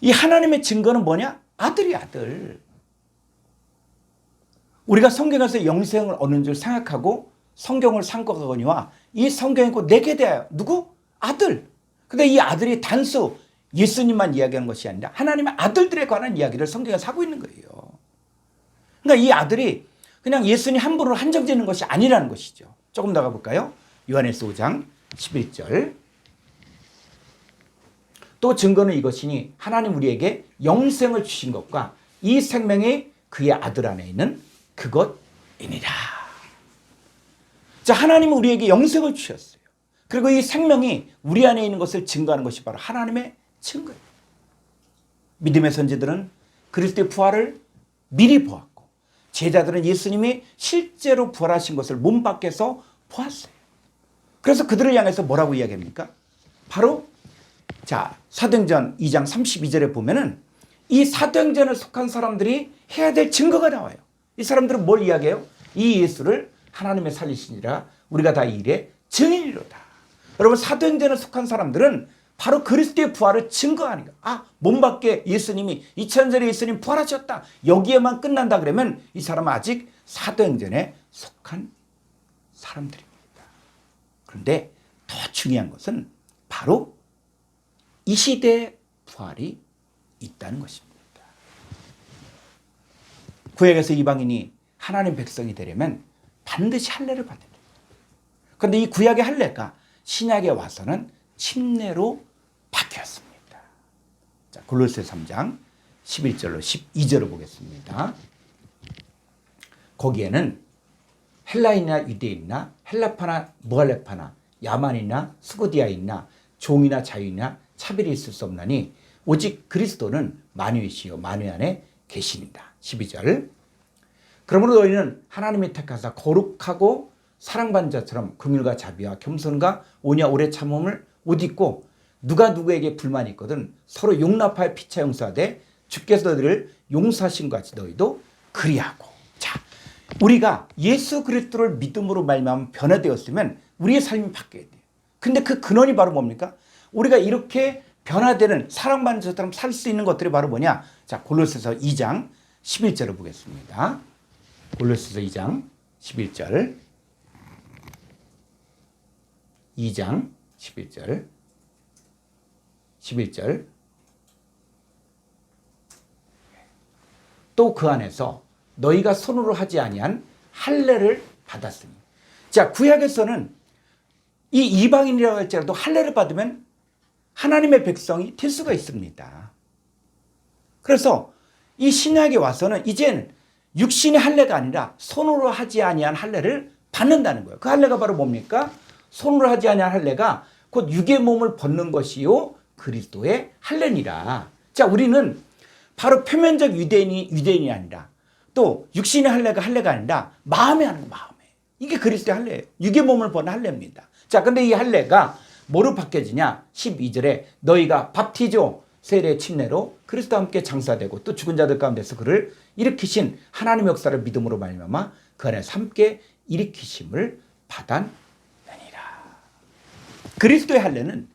이 하나님의 증거는 뭐냐? 아들이 아들. 우리가 성경에서 영생을 얻는 줄 생각하고 성경을 상고하거니와 이 성경이 곧 내게 대하여 누구? 아들. 근데 이 아들이 단수 예수님만 이야기하는 것이 아니라 하나님의 아들들에 관한 이야기를 성경에서 하고 있는 거예요. 그러니까 이 아들이 그냥 예수님 한 분으로 한정되는 것이 아니라는 것이죠. 조금 더 가볼까요? 요한일서 5장 11절. 또 증거는 이것이니 하나님 우리에게 영생을 주신 것과 이 생명이 그의 아들 안에 있는 그것이니라. 자, 하나님은 우리에게 영생을 주셨어요. 그리고 이 생명이 우리 안에 있는 것을 증거하는 것이 바로 하나님의 증거예요. 믿음의 선지들은 그리스도의 부활을 미리 보았고 제자들은 예수님이 실제로 부활하신 것을 몸 밖에서 보았어요. 그래서 그들을 향해서 뭐라고 이야기합니까? 바로 자, 사도행전 2장 32절에 보면은 이 사도행전에 속한 사람들이 해야 될 증거가 나와요. 이 사람들은 뭘 이야기해요? 이 예수를 하나님의 살리시니라. 우리가 다 이 일의 증인이로다. 여러분, 사도행전에 속한 사람들은 바로 그리스도의 부활을 증거하는 거예요. 아, 몸 밖에 예수님이 2000년 전에 예수님 부활하셨다. 여기에만 끝난다 그러면 이 사람은 아직 사도행전에 속한 사람들입니다. 그런데 더 중요한 것은 바로 이 시대의 부활이 있다는 것입니다. 구약에서 이방인이 하나님 백성이 되려면 반드시 할례를 받아야 돼요. 그런데 이 구약의 할례가 신약에 와서는 침례로 바뀌었습니다. 자, 골로새 3장 11절로 12절을 보겠습니다. 거기에는 헬라인이나 유대인이나 헬라파나 무할레파나 야만이나 스고디아인이나 종이나 자유이나 차별이 있을 수 없나니 오직 그리스도는 만유이시요 만유 안에 계시니라. 12절. 그러므로 너희는 하나님이 택하사 거룩하고 사랑받는 자처럼 긍휼과 자비와 겸손과 오냐 오래 참음을 옷 입고 누가 누구에게 불만이 있거든 서로 용납하여 피차 용서하되 주께서 너희를 용서하신 것 같이 너희도 그리하고. 자, 우리가 예수 그리스도를 믿음으로 말미암아 변화되었으면 우리의 삶이 바뀌어야 돼요. 근데 그 근원이 바로 뭡니까? 우리가 이렇게 변화되는 사랑받는 자처럼 살 수 있는 것들이 바로 뭐냐? 자, 골로새서 2장 11절을 보겠습니다. 골로새서 2장 11절. 2장 11절. 11절. 또 그 안에서 너희가 손으로 하지 아니한 할례를 받았으니. 자, 구약에서는 이 이방인이라고 할지라도 할례를 받으면 하나님의 백성이 될 수가 있습니다. 그래서 이 신약에 와서는 이제는 육신의 할례가 아니라 손으로 하지 아니한 할례를 받는다는 거예요. 그 할례가 바로 뭡니까? 손으로 하지 아니한 할례가 곧 육의 몸을 벗는 것이요 그리스도의 할례니라. 자, 우리는 바로 표면적 유대인이 아니라 또 육신의 할례가 아니라 마음에 하는 거, 마음에. 이게 그리스도의 할례예요. 육의 몸을 벗는 할례입니다. 자, 근데 이 할례가 뭐로 바뀌어지냐? 12절에 너희가 밥티조 세례 침례로 그리스도와 함께 장사되고 또 죽은 자들 가운데서 그를 일으키신 하나님의 역사를 믿음으로 말미암아 그 안에서 함께 일으키심을 받았느니라. 그리스도의 할례는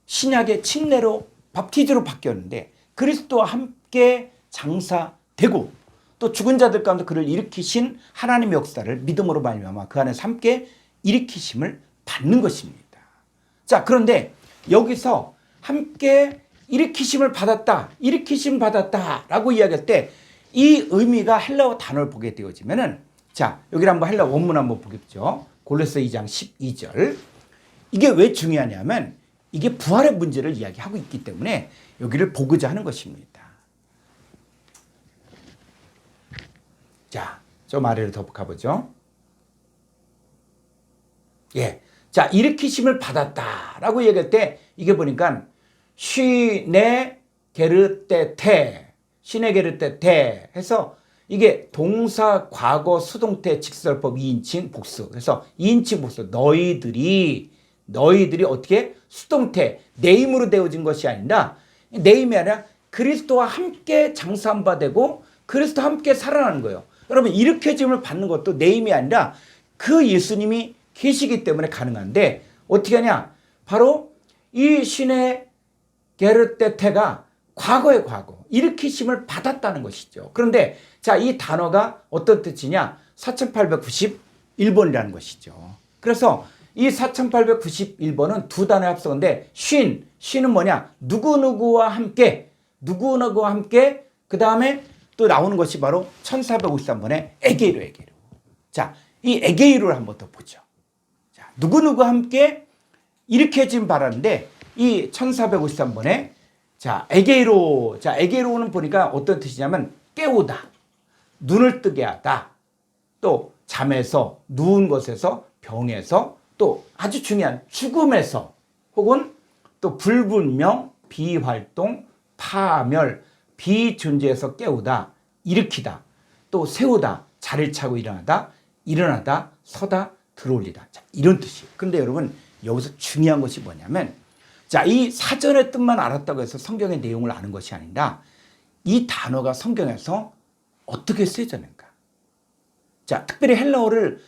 신약의 침례로 밥티조로 바뀌었는데 그리스도와 함께 장사되고 또 죽은 자들 가운데 그를 일으키신 하나님의 역사를 믿음으로 말미암아 그 안에서 함께 일으키심을 받는 것입니다. 자, 그런데 여기서 함께 일으키심을 받았다, 일으키심 받았다라고 이야기할 때 이 의미가 헬라어 단어를 보게 되어지면은, 자, 여기를 한번 헬라어 원문 한번 보겠죠. 골로새 2장 12절. 이게 왜 중요하냐면 이게 부활의 문제를 이야기하고 있기 때문에 여기를 보고자 하는 것입니다. 자, 좀 아래로 더 가보죠. 예. 자, 일으키심을 받았다라고 얘기할 때 이게 보니까 쉬네 게르테테, 쉬네 게르테테 해서 이게 동사 과거 수동태 직설법 2인칭 복수. 그래서 2인칭 복수. 너희들이 어떻게 수동태 네임으로 되어진 것이 아니라 네임이 아니라 그리스도와 함께 장사한 바 되고 그리스도와 함께 살아나는 거예요. 여러분, 일으켜짐을 받는 것도 네임이 아니라 그 예수님이 계시기 때문에 가능한데 어떻게 하냐? 바로 이 신의 게르테테가 과거의 과거, 일으키심을 받았다는 것이죠. 그런데 자, 이 단어가 어떤 뜻이냐? 4891번이라는 것이죠. 그래서 이 4891번은 두 단어의 합성인데 쉰은 뭐냐? 누구누구와 함께 그 다음에 또 나오는 것이 바로 1453번의 에게이로. 자, 이 에게이로를 한번 더 보죠. 자, 누구누구와 함께 일으켜짐 바라는데 이 1453번에 자, 에게이로는 보니까 어떤 뜻이냐면 깨우다, 눈을 뜨게 하다, 또 잠에서, 누운 것에서, 병에서, 또 아주 중요한 죽음에서, 혹은 또 불분명, 비활동, 파멸, 비존재에서 깨우다, 일으키다, 또 세우다, 자리를 차고 일어나다, 서다, 들어올리다. 자, 이런 뜻이에요. 그런데 여러분, 여기서 중요한 것이 뭐냐면, 자, 이 사전의 뜻만 알았다고 해서 성경의 내용을 아는 것이 아니라 이 단어가 성경에서 어떻게 쓰여졌는가. 자, 특별히 헬라어를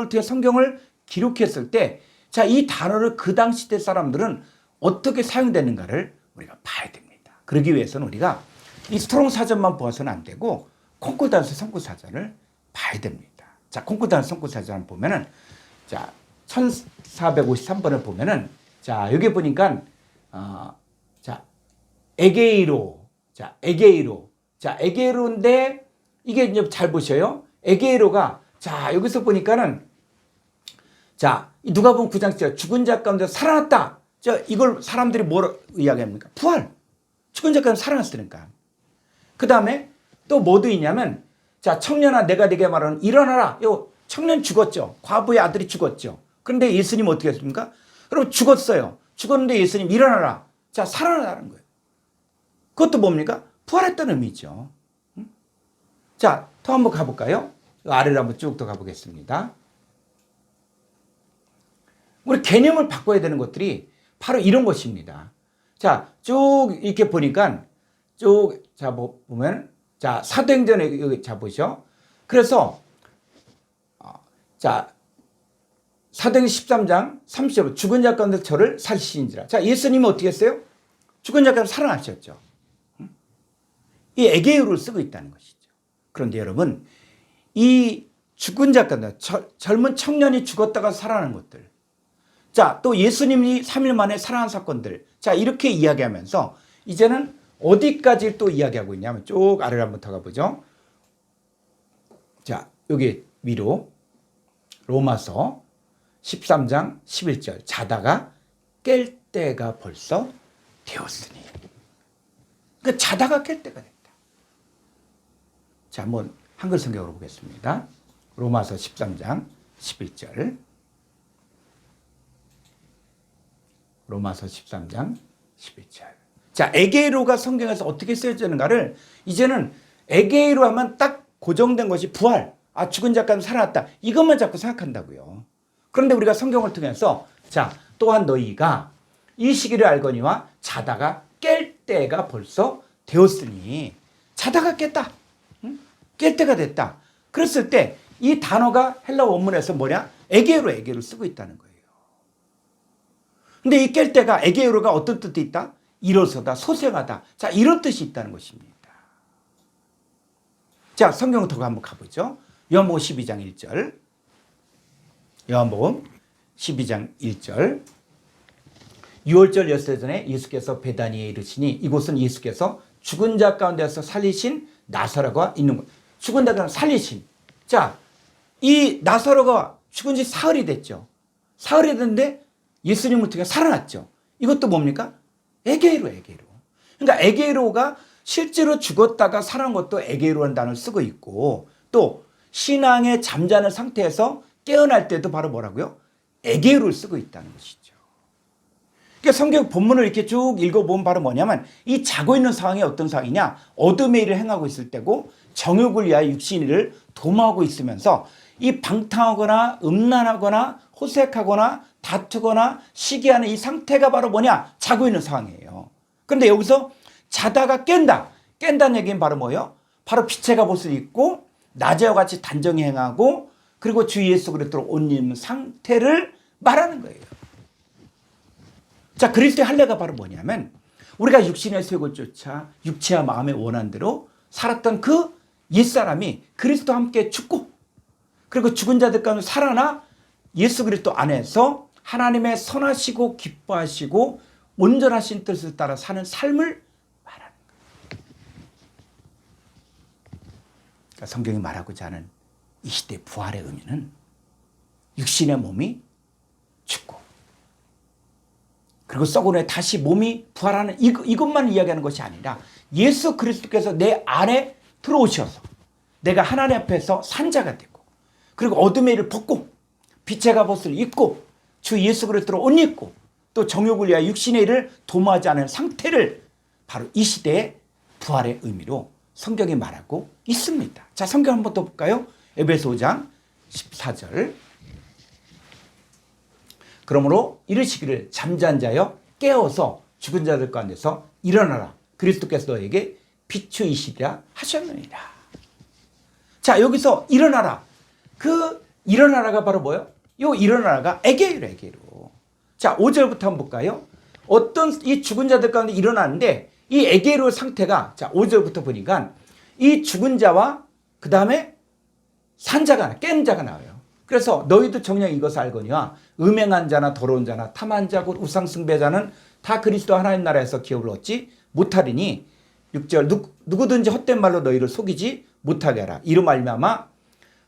통해 성경을 기록했을 때, 자, 이 단어를 그 당시 때 사람들은 어떻게 사용되는가를 우리가 봐야 됩니다. 그러기 위해서는 우리가 이 스트롱 사전만 보아서는 안 되고 콩쿨단서 성구사전을 봐야 됩니다. 자, 콩쿨단서 성구사전을 보면은, 자, 1453번을 보면은, 자, 여기 보니까, 자, 에게이로인데, 이게 이제 잘 보셔요. 에게이로가, 자, 여기서 보니까는, 자, 누가 보면 9장 7절, 죽은 자 가운데 살아났다. 자, 이걸 사람들이 뭐로 이야기합니까? 부활. 죽은 자 가운데 살아났으니까. 그 다음에 또 뭐도 있냐면, 자, 청년아, 내가 네게 말하는 일어나라. 요, 청년 죽었죠. 과부의 아들이 죽었죠. 그런데 예수님 어떻게 했습니까? 여러분, 죽었어요. 죽었는데 예수님 일어나라. 자, 살아나라는 거예요. 그것도 뭡니까? 부활했다는 의미죠. 자, 더 한번 가볼까요? 아래로 한번 쭉 더 가보겠습니다. 우리 개념을 바꿔야 되는 것들이 바로 이런 것입니다. 자, 쭉 이렇게 보니까 자, 보면, 자, 사도행전에 여기 자, 보시죠. 그래서, 자, 사도행전 13장 30절, 죽은 자 가운데 저를 살리시니라. 자, 예수님은 어떻게 했어요? 죽은 자 가운데 살아나셨죠. 이 에게이로를 쓰고 있다는 것이죠. 그런데 여러분, 이 죽은 자가 젊은 청년이 죽었다가 살아나는 것들, 자, 또 예수님이 3일 만에 살아난 사건들, 자, 이렇게 이야기하면서 이제는 어디까지 또 이야기하고 있냐면 쭉 아래를 한번 더 가보죠. 자, 여기 위로 로마서 13장 11절, 자다가 깰 때가 벌써 되었으니. 그러니까 자다가 깰 때가 됐다. 자, 한번 한글 성경으로 보겠습니다. 로마서 13장 11절. 로마서 13장 11절. 자, 에게이로가 성경에서 어떻게 쓰여지는가를 이제는 에게이로 하면 딱 고정된 것이 부활. 아, 죽은 자까지 살아났다. 이것만 자꾸 생각한다고요. 그런데 우리가 성경을 통해서 자, 또한 너희가 이 시기를 알거니와 자다가 깰 때가 벌써 되었으니. 자다가 깼다. 응? 깰 때가 됐다. 그랬을 때 이 단어가 헬라 원문에서 뭐냐? 에게이로 쓰고 있다는 거예요. 근데 이 깰 때가 에게이로가 어떤 뜻이 있다? 일어서다, 소생하다. 자, 이런 뜻이 있다는 것입니다. 자, 성경 더 한번 가보죠. 요한복음 12장 1절. 요한복음 12장 1절. 6월절 엿새 전에 예수께서 베다니에 이르시니 이곳은 예수께서 죽은 자 가운데서 살리신 나사로가 있는 곳. 죽은 자 가운데 살리신. 자, 이 나사로가 죽은 지 사흘이 됐죠. 사흘이 됐는데 예수님을 통해 살아났죠. 이것도 뭡니까? 에게이로. 그러니까 에게이로가 실제로 죽었다가 살아난 것도 에게이로라는 단어를 쓰고 있고, 또 신앙의 잠자는 상태에서 깨어날 때도 바로 뭐라고요? 에게이로를 쓰고 있다는 것이죠. 그러니까 성경 본문을 이렇게 쭉 읽어보면 바로 뭐냐면 이 자고 있는 상황이 어떤 상황이냐? 어둠의 일을 행하고 있을 때고 정욕을 위하여 육신의 일을 도모하고 있으면서 이 방탕하거나 음란하거나 호색하거나 다투거나 시기하는 이 상태가 바로 뭐냐? 자고 있는 상황이에요. 그런데 여기서 자다가 깬다는 얘기는 바로 뭐예요? 바로 빛의 갑옷을 입고 낮에와 같이 단정히 행하고 그리고 주 예수 그리스도로 옷 입는 상태를 말하는 거예요. 자, 그리스도의 할례가 바로 뭐냐면 우리가 육신의 쇠고 쫓아 육체와 마음의 원한대로 살았던 그 옛사람이 그리스도와 함께 죽고 그리고 죽은 자들 가운데 살아나 예수 그리스도 안에서 하나님의 선하시고 기뻐하시고 온전하신 뜻을 따라 사는 삶을 말하는 거예요. 그러니까 성경이 말하고자 하는 이 시대 부활의 의미는 육신의 몸이 죽고 그리고 썩은 후에 다시 몸이 부활하는 이것만 이야기하는 것이 아니라 예수 그리스도께서 내 안에 들어오셔서 내가 하나님 앞에서 산자가 되고 그리고 어둠의 일을 벗고 빛의 갑옷을 입고 주 예수 그리스도로 옷 입고 또 정욕을 위하여 육신의 일을 도모하지 않은 상태를 바로 이 시대의 부활의 의미로 성경이 말하고 있습니다. 자, 성경 한번 더 볼까요? 에베소 5장 14절. 그러므로 이르시기를 잠자는 자여 깨어서 죽은 자들 가운데서 일어나라. 그리스도께서 너에게 비추이시리라 하셨느니라. 자, 여기서 일어나라. 그 일어나라가 바로 뭐예요? 이 일어나라가 에게이로. 자, 5절부터 한번 볼까요? 어떤 이 죽은 자들 가운데 일어나는데 이 에게이로 상태가 자, 5절부터 보니까 이 죽은 자와 그 다음에 산 자가 깬 자가 나와요. 그래서 너희도 정녕 이것을 알거니와 음행한 자나 더러운 자나 탐한 자 곧 우상 숭배자는 다 그리스도 하나님 나라에서 기업을 얻지 못하리니 6절 누구든지 헛된 말로 너희를 속이지 못하게 하라. 이로 말미암아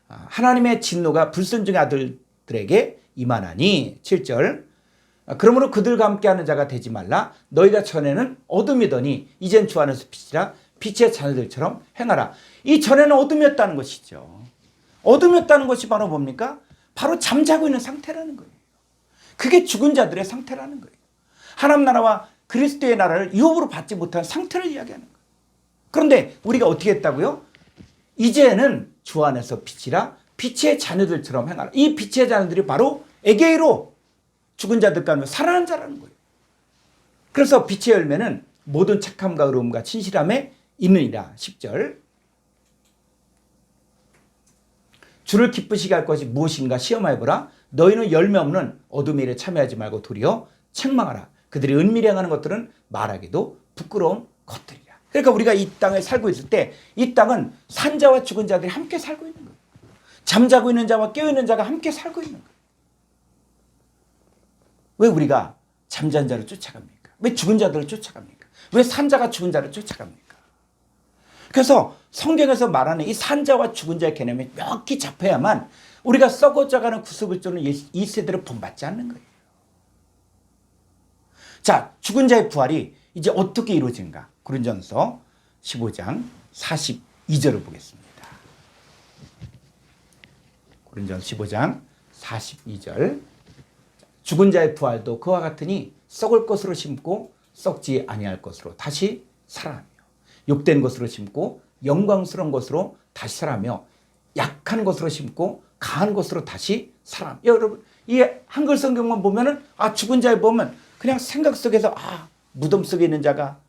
하나님의 진노가 불순종의 아들들에게 임하나니 7절 그러므로 그들과 함께하는 자가 되지 말라. 너희가 전에는 어둠이더니 이젠 주 안에서 빛이라. 빛의 자녀들처럼 행하라. 이 전에는 어둠이었다는 것이죠. 어둠이었다는 것이 바로 뭡니까? 바로 잠자고 있는 상태라는 거예요. 그게 죽은 자들의 상태라는 거예요. 하나님 나라와 그리스도의 나라를 유업으로 받지 못한 상태를 이야기하는 거예요. 그런데 우리가 어떻게 했다고요? 이제는 주 안에서 빛이라. 빛의 자녀들처럼 행하라. 이 빛의 자녀들이 바로 에게이로 죽은 자들 가운데 살아난 자라는 거예요. 그래서 빛의 열매는 모든 착함과 의로움과 진실함에 있느니라. 10절 주를 기쁘시게 할 것이 무엇인가 시험해보라. 너희는 열매 없는 어둠의 일에 참여하지 말고 도리어 책망하라. 그들이 은밀히 행하는 것들은 말하기도 부끄러운 것들이라. 그러니까 우리가 이 땅에 살고 있을 때 이 땅은 산자와 죽은 자들이 함께 살고 있는 거예요. 잠자고 있는 자와 깨어있는 자가 함께 살고 있는 거예요. 왜 우리가 잠잔 자를 쫓아갑니까? 왜 죽은 자들을 쫓아갑니까? 왜 산자가 죽은 자를 쫓아갑니까? 그래서 성경에서 말하는 이 산자와 죽은 자의 개념이 명확히 잡혀야만 우리가 썩어져가는 구습을 쫓는 이 세대를 본받지 않는 거예요. 자, 죽은 자의 부활이 이제 어떻게 이루어진가? 고린도전서 15장 42절을 보겠습니다. 고린도전서 15장 42절. 죽은 자의 부활도 그와 같으니 썩을 것으로 심고 썩지 아니할 것으로 다시 살아나며 욕된 것으로 심고 영광스러운 것으로 다시 살아나며 약한 것으로 심고 강한 것으로 다시 살아나며. 여러분, 이 한글 성경만 보면은 죽은 자에 보면 그냥 생각 속에서 무덤 속에 있는 자가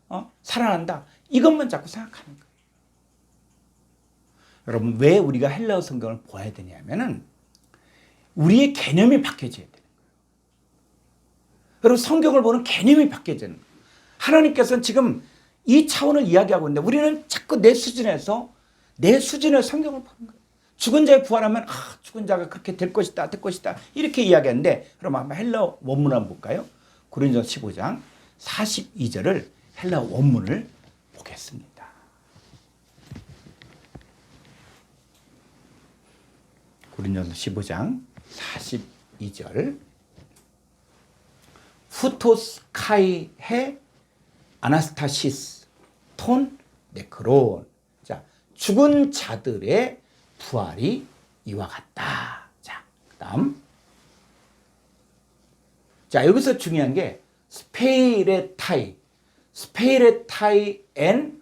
살아난다, 이것만 자꾸 생각하는 거예요. 여러분, 왜 우리가 헬라어 성경을 보아야 되냐면은 우리의 개념이 바뀌어져야 돼요. 여러분, 성경을 보는 개념이 바뀌어지는 거예요. 하나님께서는 지금 이 차원을 이야기하고 있는데 우리는 자꾸 내 수준에서 성경을 보는 거예요. 죽은 자의 부활하면 죽은 자가 그렇게 될 것이다 이렇게 이야기하는데, 그럼 한번 헬라어 원문 한번 볼까요? 고린도전서 15장 42절을 헬라어 원문을 보겠습니다. 고린도전서 15장 42절. 후토스 카이 해 아나스타시스 톤 네크론. 자, 죽은 자들의 부활이 이와 같다. 자, 그다음. 자, 여기서 중요한 게 스페이레타이 엔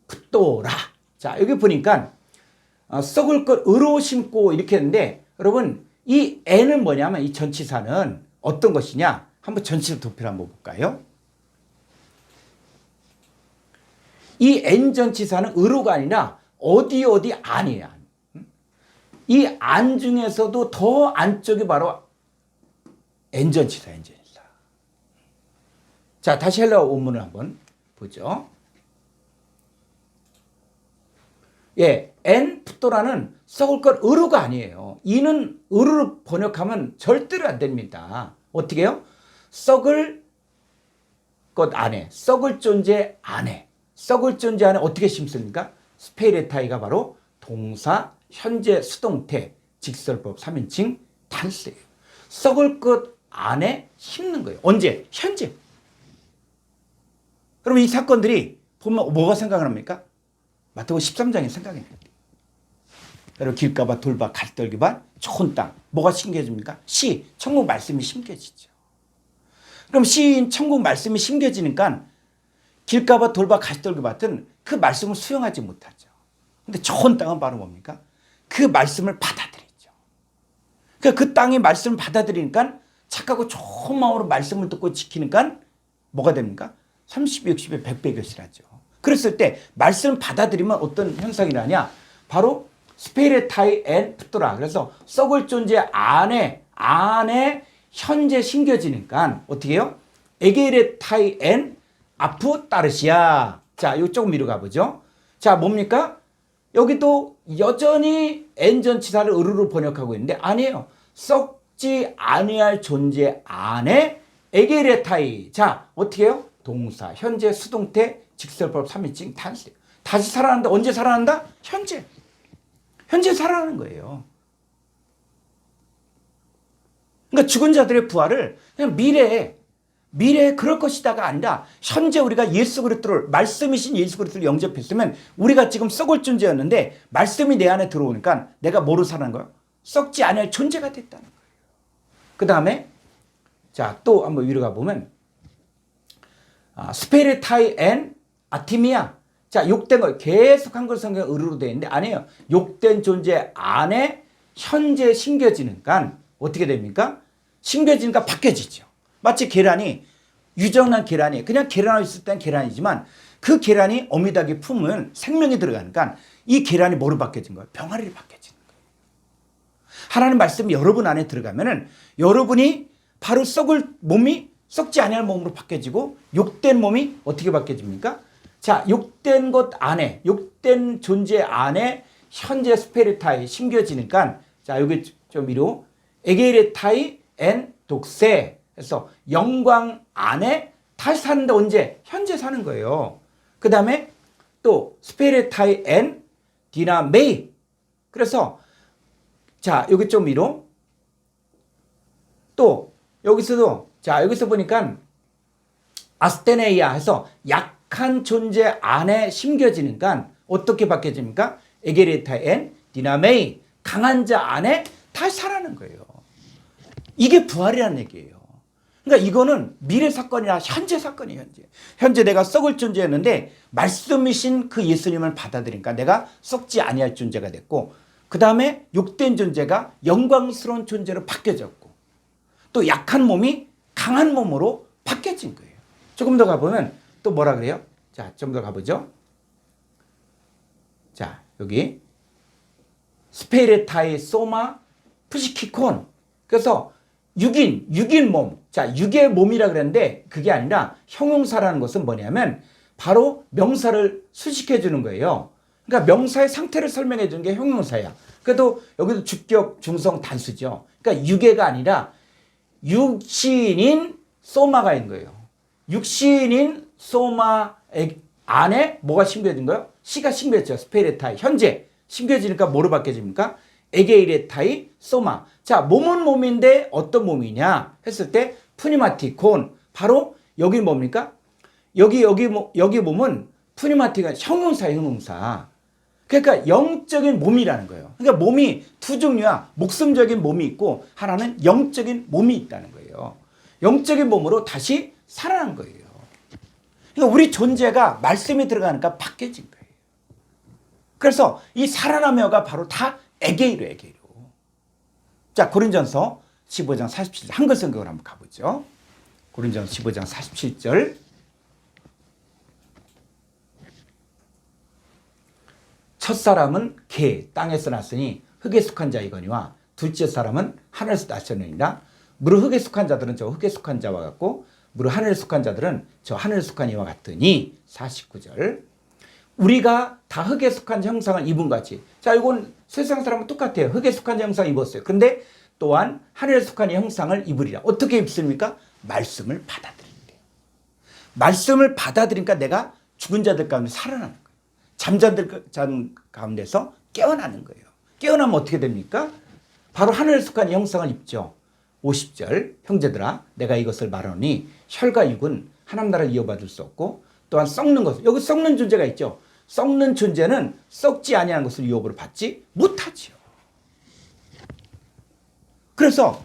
푸토라. 자, 여기 보니까 썩을 것 의로 심고 이렇게 했는데, 여러분, 이 N은 뭐냐면 이 전치사는 어떤 것이냐? 한번 전치사 도표를 한번 볼까요? 이 N 전치사는 의로가 아니라 어디 안이에요. 이 안 중에서도 더 안쪽이 바로 N 전치사. 자, 다시 헬라어 원문을 한번 보죠. 예, N 푸토라는 썩을 것 의로가 아니에요. 이는 의로로 번역하면 절대로 안 됩니다. 어떻게 해요? 썩을 것 안에, 썩을 존재 안에 어떻게 심습니까? 스페이레타이가 바로 동사, 현재, 수동태, 직설법 3인칭 단수예요. 썩을 것 안에 심는 거예요. 언제? 현재. 여러분, 이 사건들이 보면 뭐가 생각납니까? 마태복음 13장이 생각이 나요. 여러분, 길가봐, 돌봐, 갈떨기봐, 좋은 땅. 뭐가 심겨집니까? 천국 말씀이 심겨지죠. 그럼 천국 말씀이 심겨지니까 길가봐, 돌봐, 갈떨기밭은 그 말씀을 수용하지 못하죠. 근데 좋은 땅은 바로 뭡니까? 그 말씀을 받아들이죠. 그러니까 그 땅의 말씀을 받아들이니까 착하고 좋은 마음으로 말씀을 듣고 지키니까 뭐가 됩니까? 30배, 60배, 100배 것이라죠. 그랬을 때 말씀을 받아들이면 어떤 현상이 나냐? 바로 스페이레타이 엔 푸토라. 그래서 썩을 존재 안에 현재 심겨지니까 어떻게 해요? 에게레타이 엔 아프따르시아. 자, 이쪽 위로 가보죠. 자, 뭡니까? 여기도 여전히 N전치사를 의로로 번역하고 있는데 아니에요. 썩지 아니할 존재 안에 에게레타이. 자, 어떻게 해요? 동사, 현재, 수동태, 직설법 3인칭 단수. 다시 살아난다. 언제 살아난다? 현재 살아나는 거예요. 그러니까 죽은 자들의 부활을 그냥 미래에 그럴 것이다가 아니라 현재 우리가 예수 그리스도를, 말씀이신 예수 그리스도를 영접했으면 우리가 지금 썩을 존재였는데 말씀이 내 안에 들어오니까 내가 뭐로 살아난 거예요? 썩지 않을 존재가 됐다는 거예요. 그 다음에 자, 또 한번 위로 가보면 스페레타이 엔 아티미아. 자, 욕된 거 계속 한글 성경 의로로 되어 있는데 아니에요. 욕된 존재 안에 현재 심겨지니까 어떻게 됩니까? 심겨지니까 바뀌어지죠. 마치 계란이, 유정란 계란이 그냥 계란이 있을 땐 계란이지만 그 계란이 어미닭이 품으면 생명이 들어가니까 이 계란이 뭐로 바뀌어진 거예요? 병아리로 바뀌어지는 거예요. 하나님 말씀이 여러분 안에 들어가면은 여러분이 바로 썩을 몸이 썩지 아니할 몸으로 바뀌어지고 욕된 몸이 어떻게 바뀌어집니까? 자, 욕된 것 안에, 욕된 존재 안에 현재 스페리타이 심겨지니까, 자, 여기 좀 위로 에게레타이 엔 독세. 그래서 영광 안에 다시 사는데 언제? 현재 사는 거예요. 그 다음에 또 스페리타이 엔 디나메이. 그래서 자, 여기 좀 위로 또 여기서도 자, 여기서 보니까 아스테네이아 해서 약한 존재 안에 심겨지니까 어떻게 바뀌어집니까? 에게레타이 엔 디나메이. 강한 자 안에 다시 살아나는 거예요. 이게 부활이라는 얘기예요. 그러니까 이거는 미래 사건이나 현재 사건이에요. 현재 내가 썩을 존재였는데 말씀이신 그 예수님을 받아들이니까 내가 썩지 아니할 존재가 됐고, 그 다음에 욕된 존재가 영광스러운 존재로 바뀌어졌고, 또 약한 몸이 강한 몸으로 바뀌어진 거예요. 조금 더 가보면 또 뭐라 그래요? 자, 좀 더 가보죠. 자, 여기 스페레타이 소마 푸시키콘. 그래서 육인 몸. 자, 육의 몸이라 그랬는데 그게 아니라 형용사라는 것은 뭐냐면 바로 명사를 수식해 주는 거예요. 그러니까 명사의 상태를 설명해 주는 게 형용사야. 그래도 여기도 주격, 중성, 단수죠. 그러니까 육의가 아니라 육신인 소마가 있는 거예요. 육신인 소마 안에 뭐가 심겨진 거예요? 시가 심겨졌죠. 스페레타이. 현재 심겨지니까 뭐로 바뀌어집니까? 에게이레타이 소마. 자, 몸은 몸인데 어떤 몸이냐 했을 때 푸니마티콘. 바로 여기 뭡니까? 여기 몸은 푸니마티가 형용사. 그러니까 영적인 몸이라는 거예요. 그러니까 몸이 두 종류야. 목숨적인 몸이 있고 하나는 영적인 몸이 있다는 거예요. 영적인 몸으로 다시 살아난 거예요. 그러니까 우리 존재가 말씀이 들어가니까 바뀌어진 거예요. 그래서 이 살아나며가 바로 다 에게이로. 자, 고린전서 15장 47절 한글 성경을 한번 가보죠. 고린전서 15장 47절. 첫사람은 개 땅에서 났으니 흙에 속한 자이거니와 둘째 사람은 하늘에서 났으니라. 무릇 흙에 속한 자들은 저 흙에 속한 자와 같고 무릇 하늘에 속한 자들은 저 하늘에 속한 이와 같으니. 49절. 우리가 다 흙에 속한 형상을 입은 같이. 자, 이건 세상 사람은 똑같아요. 흙에 속한 형상을 입었어요. 그런데 또한 하늘에 속한 형상을 입으리라. 어떻게 입습니까? 말씀을 받아들인대요. 말씀을 받아들이니까 내가 죽은 자들 가운데 살아나는 거예요. 잠자들 가운데서 깨어나는 거예요. 깨어나면 어떻게 됩니까? 바로 하늘에 속한 형상을 입죠. 50절. 형제들아 내가 이것을 말하노니 혈과 육은 하나님 나라를 이어받을 수 없고 또한 썩는 것. 여기 썩는 존재가 있죠. 썩는 존재는 썩지 아니하는 것을 유업으로 받지 못하지요. 그래서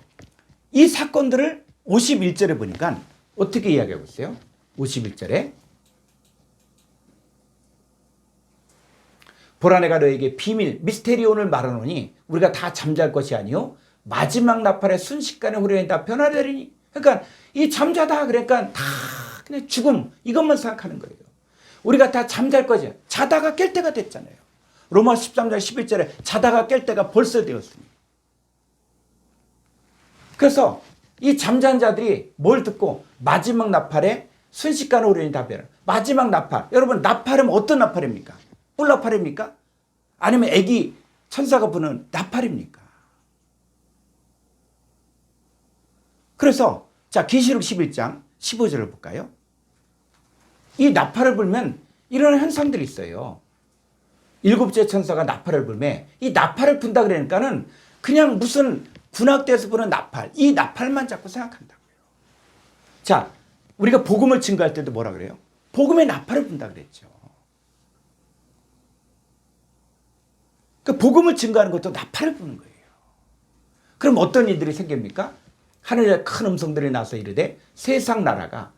이 사건들을 51절에 보니까 어떻게 이야기하고 있어요? 51절에 보라 내가 너에게 비밀 미스테리온을 말하노니 우리가 다 잠잘 것이 아니요 마지막 나팔의 순식간에 후련히 다 변화되리니. 그러니까 이 잠자다 그러니까 다 그냥 죽음 이것만 생각하는 거예요. 우리가 다 잠잘 거지. 자다가 깰 때가 됐잖아요. 로마 13장 11절에 자다가 깰 때가 벌써 되었으니. 그래서 이 잠잔 자들이 뭘 듣고 마지막 나팔에 순식간에 후련히 다 변화. 마지막 나팔. 여러분 나팔은 어떤 나팔입니까? 뿔나팔입니까? 아니면 애기 천사가 부는 나팔입니까? 그래서 자 계시록 11장 15절을 볼까요? 이 나팔을 불면 이런 현상들이 있어요. 일곱째 천사가 나팔을 불매. 이 나팔을 분다 그러니까는 그냥 무슨 군악대에서 부는 나팔, 이 나팔만 자꾸 생각한다고요. 자, 우리가 복음을 증거할 때도 뭐라 그래요? 복음의 나팔을 분다 그랬죠. 그 복음을 증거하는 것도 나팔을 부는 거예요. 그럼 어떤 일들이 생깁니까? 하늘에 큰 음성들이 나서 이르되 세상 나라가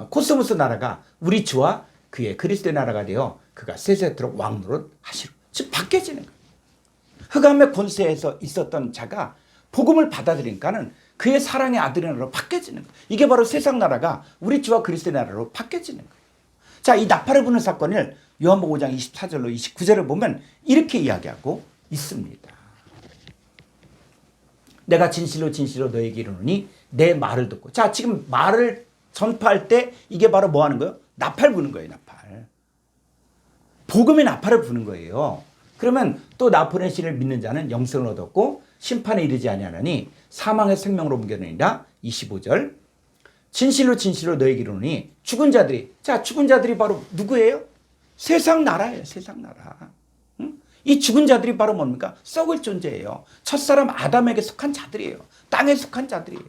코스모스 나라가 우리 주와 그의 그리스도의 나라가 되어 그가 세세토록 왕노릇 하시로. 지금 바뀌어지는 거예요. 흑암의 권세에서 있었던 자가 복음을 받아들이니까는 그의 사랑의 아들의 나라로 바뀌어지는 거예요. 이게 바로 세상 나라가 우리 주와 그리스도의 나라로 바뀌어지는 거예요. 자, 이 나팔을 부는 사건을 요한복음 5장 24절로 29절을 보면 이렇게 이야기하고 있습니다. 내가 진실로 진실로 너에게 이르노니 내 말을 듣고. 자, 지금 말을 전파할 때 이게 바로 뭐 하는 거예요? 나팔 부는 거예요, 나팔. 복음의 나팔을 부는 거예요. 그러면 또 나 보내시를 믿는 자는 영생을 얻었고 심판에 이르지 아니하나니 사망의 생명으로 옮겨내니라. 25절. 진실로 진실로 너에게 이르노니 죽은 자들이, 자, 죽은 자들이 바로 누구예요? 세상 나라예요. 세상 나라. 응? 이 죽은 자들이 바로 뭡니까? 썩을 존재예요. 첫사람 아담에게 속한 자들이에요. 땅에 속한 자들이에요.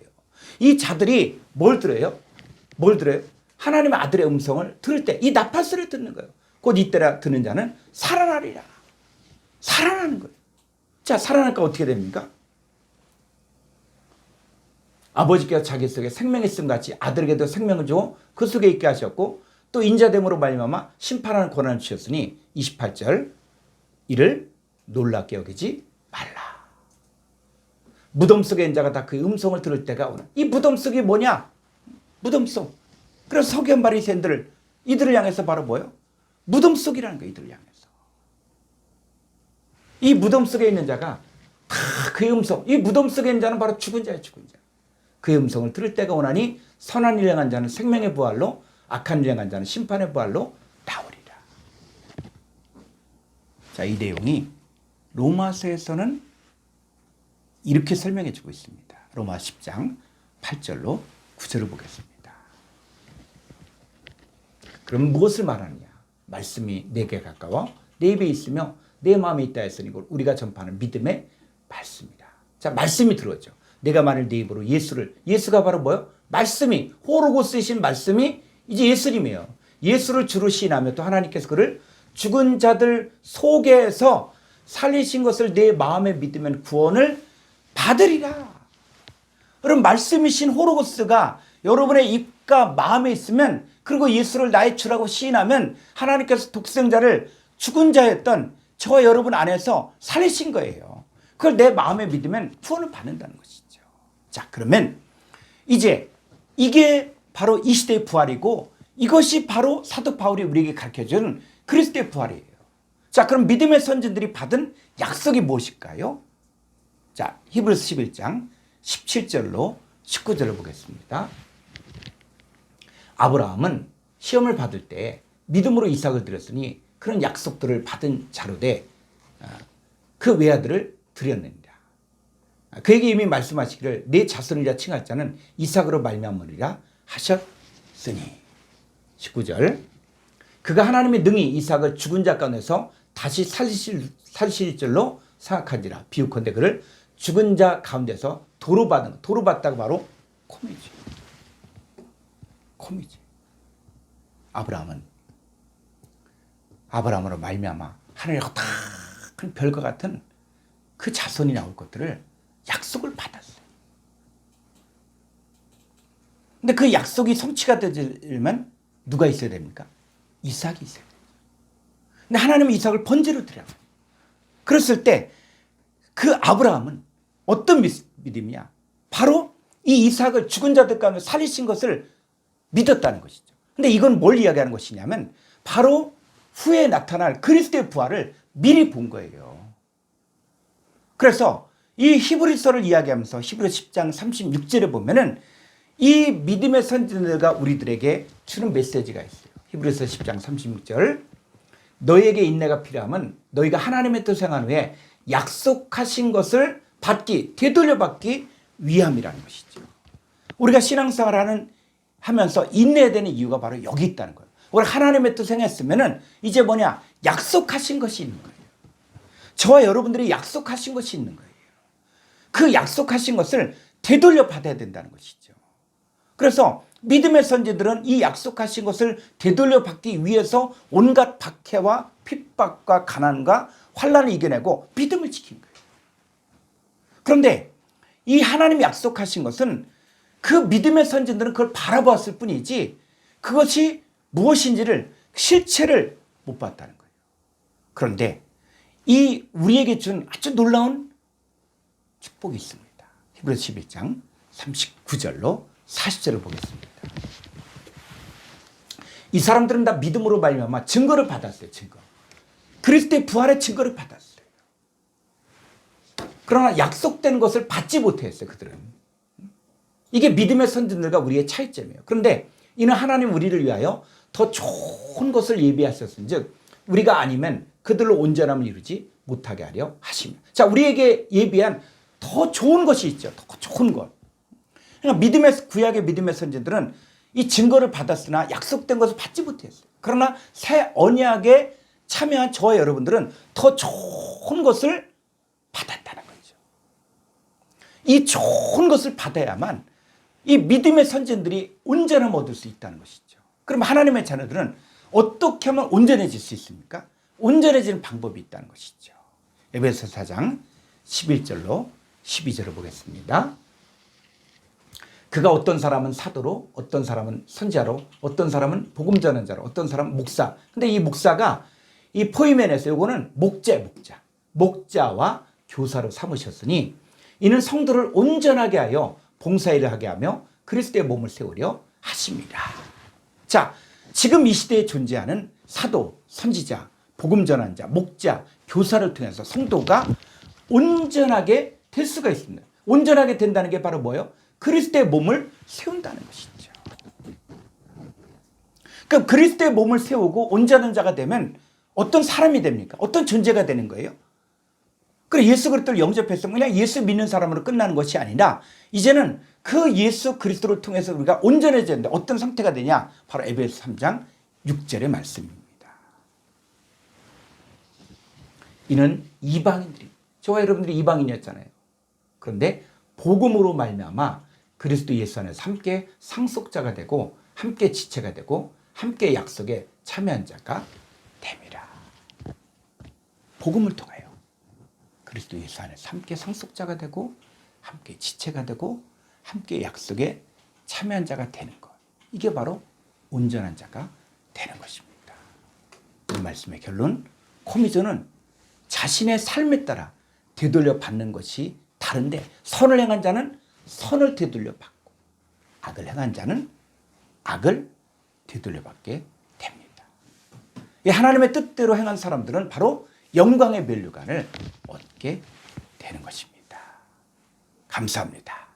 이 자들이 뭘 들어요? 뭘 들어요? 하나님의 아들의 음성을 들을 때 이 나팔소리를 듣는 거예요. 곧 이때라 듣는 자는 살아나리라. 살아나는 거예요. 자, 살아나니까 어떻게 됩니까? 아버지께서 자기 속에 생명이 있음 같이 아들에게도 생명을 주고 그 속에 있게 하셨고 또 인자됨으로 말미암아 심판하는 권한을 주셨으니 28절 이를 놀랍게 여기지 말라. 무덤 속에 있는 자가 다 그 음성을 들을 때가 오나. 이 무덤 속이 뭐냐? 무덤 속. 그래서 서기관 바리새인들 이들을 향해서 바로 뭐예요? 무덤 속이라는 거예요. 이들을 향해서. 이 무덤 속에 있는 자가 다 그의 음성. 이 무덤 속에 있는 자는 바로 죽은 자예요. 죽은 자. 그의 음성을 들을 때가 오나니 선한 일을 행한 자는 생명의 부활로 악한 일을 행한 자는 심판의 부활로 나오리라. 자, 이 내용이 로마서에서는 이렇게 설명해 주고 있습니다. 로마 10장 8절로 9절을 보겠습니다. 그럼 무엇을 말하느냐? 말씀이 내게 가까워 내 입에 있으며 내 마음에 있다 했으니 우리가 전파하는 믿음의 말씀이다. 자, 말씀이 들어오죠. 내가 만일 내 입으로 예수가 바로 뭐예요? 말씀이, 호로고스이신 말씀이 이제 예수님이에요. 예수를 주로 시인하며 또 하나님께서 그를 죽은 자들 속에서 살리신 것을 내 마음에 믿으면 구원을 받으리라. 그럼 말씀이신 호로고스가 여러분의 입과 마음에 있으면, 그리고 예수를 나의 주라고 시인하면 하나님께서 독생자를 죽은 자였던 저와 여러분 안에서 살리신 거예요. 그걸 내 마음에 믿으면 구원을 받는다는 것이죠. 자, 그러면 이제 이게 바로 이 시대의 부활이고 이것이 바로 사도 바울이 우리에게 가르쳐주는 그리스도의 부활이에요. 자, 그럼 믿음의 선진들이 받은 약속이 무엇일까요? 자, 히브리서 11장 17절로 19절을 보겠습니다. 아브라함은 시험을 받을 때 믿음으로 이삭을 드렸으니 그런 약속들을 받은 자로되 그 외아들을 드렸느니라. 그에게 이미 말씀하시기를 내 자손이라 칭할 자는 이삭으로 말미암으리라 하셨으니. 19절. 그가 하나님의 능히 이삭을 죽은 자 가운데서 다시 살리실 줄로 생각한지라. 비유컨대 그를 죽은 자 가운데서 도로받다가 바로 콤이지. 아브라함으로 말미암아 하늘과 다 큰 별과 같은 그 자손이 나올 것들을 약속을 받았어요. 근데 그 약속이 성취가 되려면 누가 있어야 됩니까? 이삭이 있어야 돼요. 근데 하나님은 이삭을 번제로 드려요. 그랬을 때 그 아브라함은 어떤 믿음이냐? 바로 이 이삭을 죽은 자들 가운데 살리신 것을 믿었다는 것이죠. 근데 이건 뭘 이야기하는 것이냐면 바로 후에 나타날 그리스도의 부활을 미리 본 거예요. 그래서 이 히브리서를 이야기하면서 히브리서 10장 36절에 보면은 이 믿음의 선지자들과 우리들에게 주는 메시지가 있어요. 히브리서 10장 36절. 너희에게 인내가 필요하면 너희가 하나님의 뜻을 행한 후에 약속하신 것을 되돌려 받기 위함이라는 것이죠. 우리가 신앙생활을 하면서 인내해야 되는 이유가 바로 여기 있다는 거예요. 우리가 하나님의 뜻을 행했으면은 이제 뭐냐? 약속하신 것이 있는 거예요. 저와 여러분들이 약속하신 것이 있는 거예요. 그 약속하신 것을 되돌려 받아야 된다는 것이죠. 그래서 믿음의 선지들은 이 약속하신 것을 되돌려 받기 위해서 온갖 박해와 핍박과 가난과 환난을 이겨내고 믿음을 지킨 거예요. 그런데 이 하나님이 약속하신 것은 그 믿음의 선지들은 그걸 바라보았을 뿐이지 그것이 무엇인지를 실체를 못 봤다는 거예요. 그런데 이 우리에게 준 아주 놀라운 축복이 있습니다. 히브리서 11장 39절로 40절을 보겠습니다. 이 사람들은 다 믿음으로 말미암아 증거를 받았어요. 증거. 그리스도의 부활의 증거를 받았어요. 그러나 약속된 것을 받지 못했어요. 그들은. 이게 믿음의 선진들과 우리의 차이점이에요. 그런데 이는 하나님 우리를 위하여 더 좋은 것을 예비하셨은즉 우리가 아니면 그들로 온전함을 이루지 못하게 하려 하십니다. 자, 우리에게 예비한 더 좋은 것이 있죠. 더 좋은 것. 그러니까 구약의 믿음의 선지들은 이 증거를 받았으나 약속된 것을 받지 못했어요. 그러나 새 언약에 참여한 저와 여러분들은 더 좋은 것을 받았다는 거죠. 이 좋은 것을 받아야만 이 믿음의 선지들이 온전함을 얻을 수 있다는 것이죠. 그럼 하나님의 자녀들은 어떻게 하면 온전해질 수 있습니까? 온전해지는 방법이 있다는 것이죠. 에베소 4장 11절로 12절을 보겠습니다. 그가 어떤 사람은 사도로, 어떤 사람은 선지자로, 어떤 사람은 복음 전하는 자로, 어떤 사람은 목사. 근데 이 목사가 이 포이멘에서 요거는 목자와 교사로 삼으셨으니 이는 성도를 온전하게 하여 봉사일을 하게 하며 그리스도의 몸을 세우려 하십니다. 자, 지금 이 시대에 존재하는 사도, 선지자, 복음 전하는 자, 목자, 교사를 통해서 성도가 온전하게 될 수가 있습니다. 온전하게 된다는 게 바로 뭐예요? 그리스도의 몸을 세운다는 것이죠. 그럼 그리스도의 몸을 세우고 온전한 자가 되면 어떤 사람이 됩니까? 어떤 존재가 되는 거예요? 그래, 예수 그리스도를 영접했으면 그냥 예수 믿는 사람으로 끝나는 것이 아니라 이제는 그 예수 그리스도를 통해서 우리가 온전해져야 된다. 어떤 상태가 되냐? 바로 에베소 3장 6절의 말씀입니다. 이는 이방인들이, 저와 여러분들이 이방인이었잖아요. 그런데 복음으로 말미암아 그리스도 예수 안에서 함께 상속자가 되고 함께 지체가 되고 함께 약속에 참여한 자가 됩니다. 복음을 통하여 그리스도 예수 안에서 함께 상속자가 되고 함께 지체가 되고 함께 약속에 참여한 자가 되는 것. 이게 바로 온전한 자가 되는 것입니다. 이 말씀의 결론, 코미존은 자신의 삶에 따라 되돌려 받는 것이 다른데 선을 행한 자는 선을 되돌려 받고 악을 행한 자는 악을 되돌려 받게 됩니다. 이 하나님의 뜻대로 행한 사람들은 바로 영광의 면류관을 얻게 되는 것입니다. 감사합니다.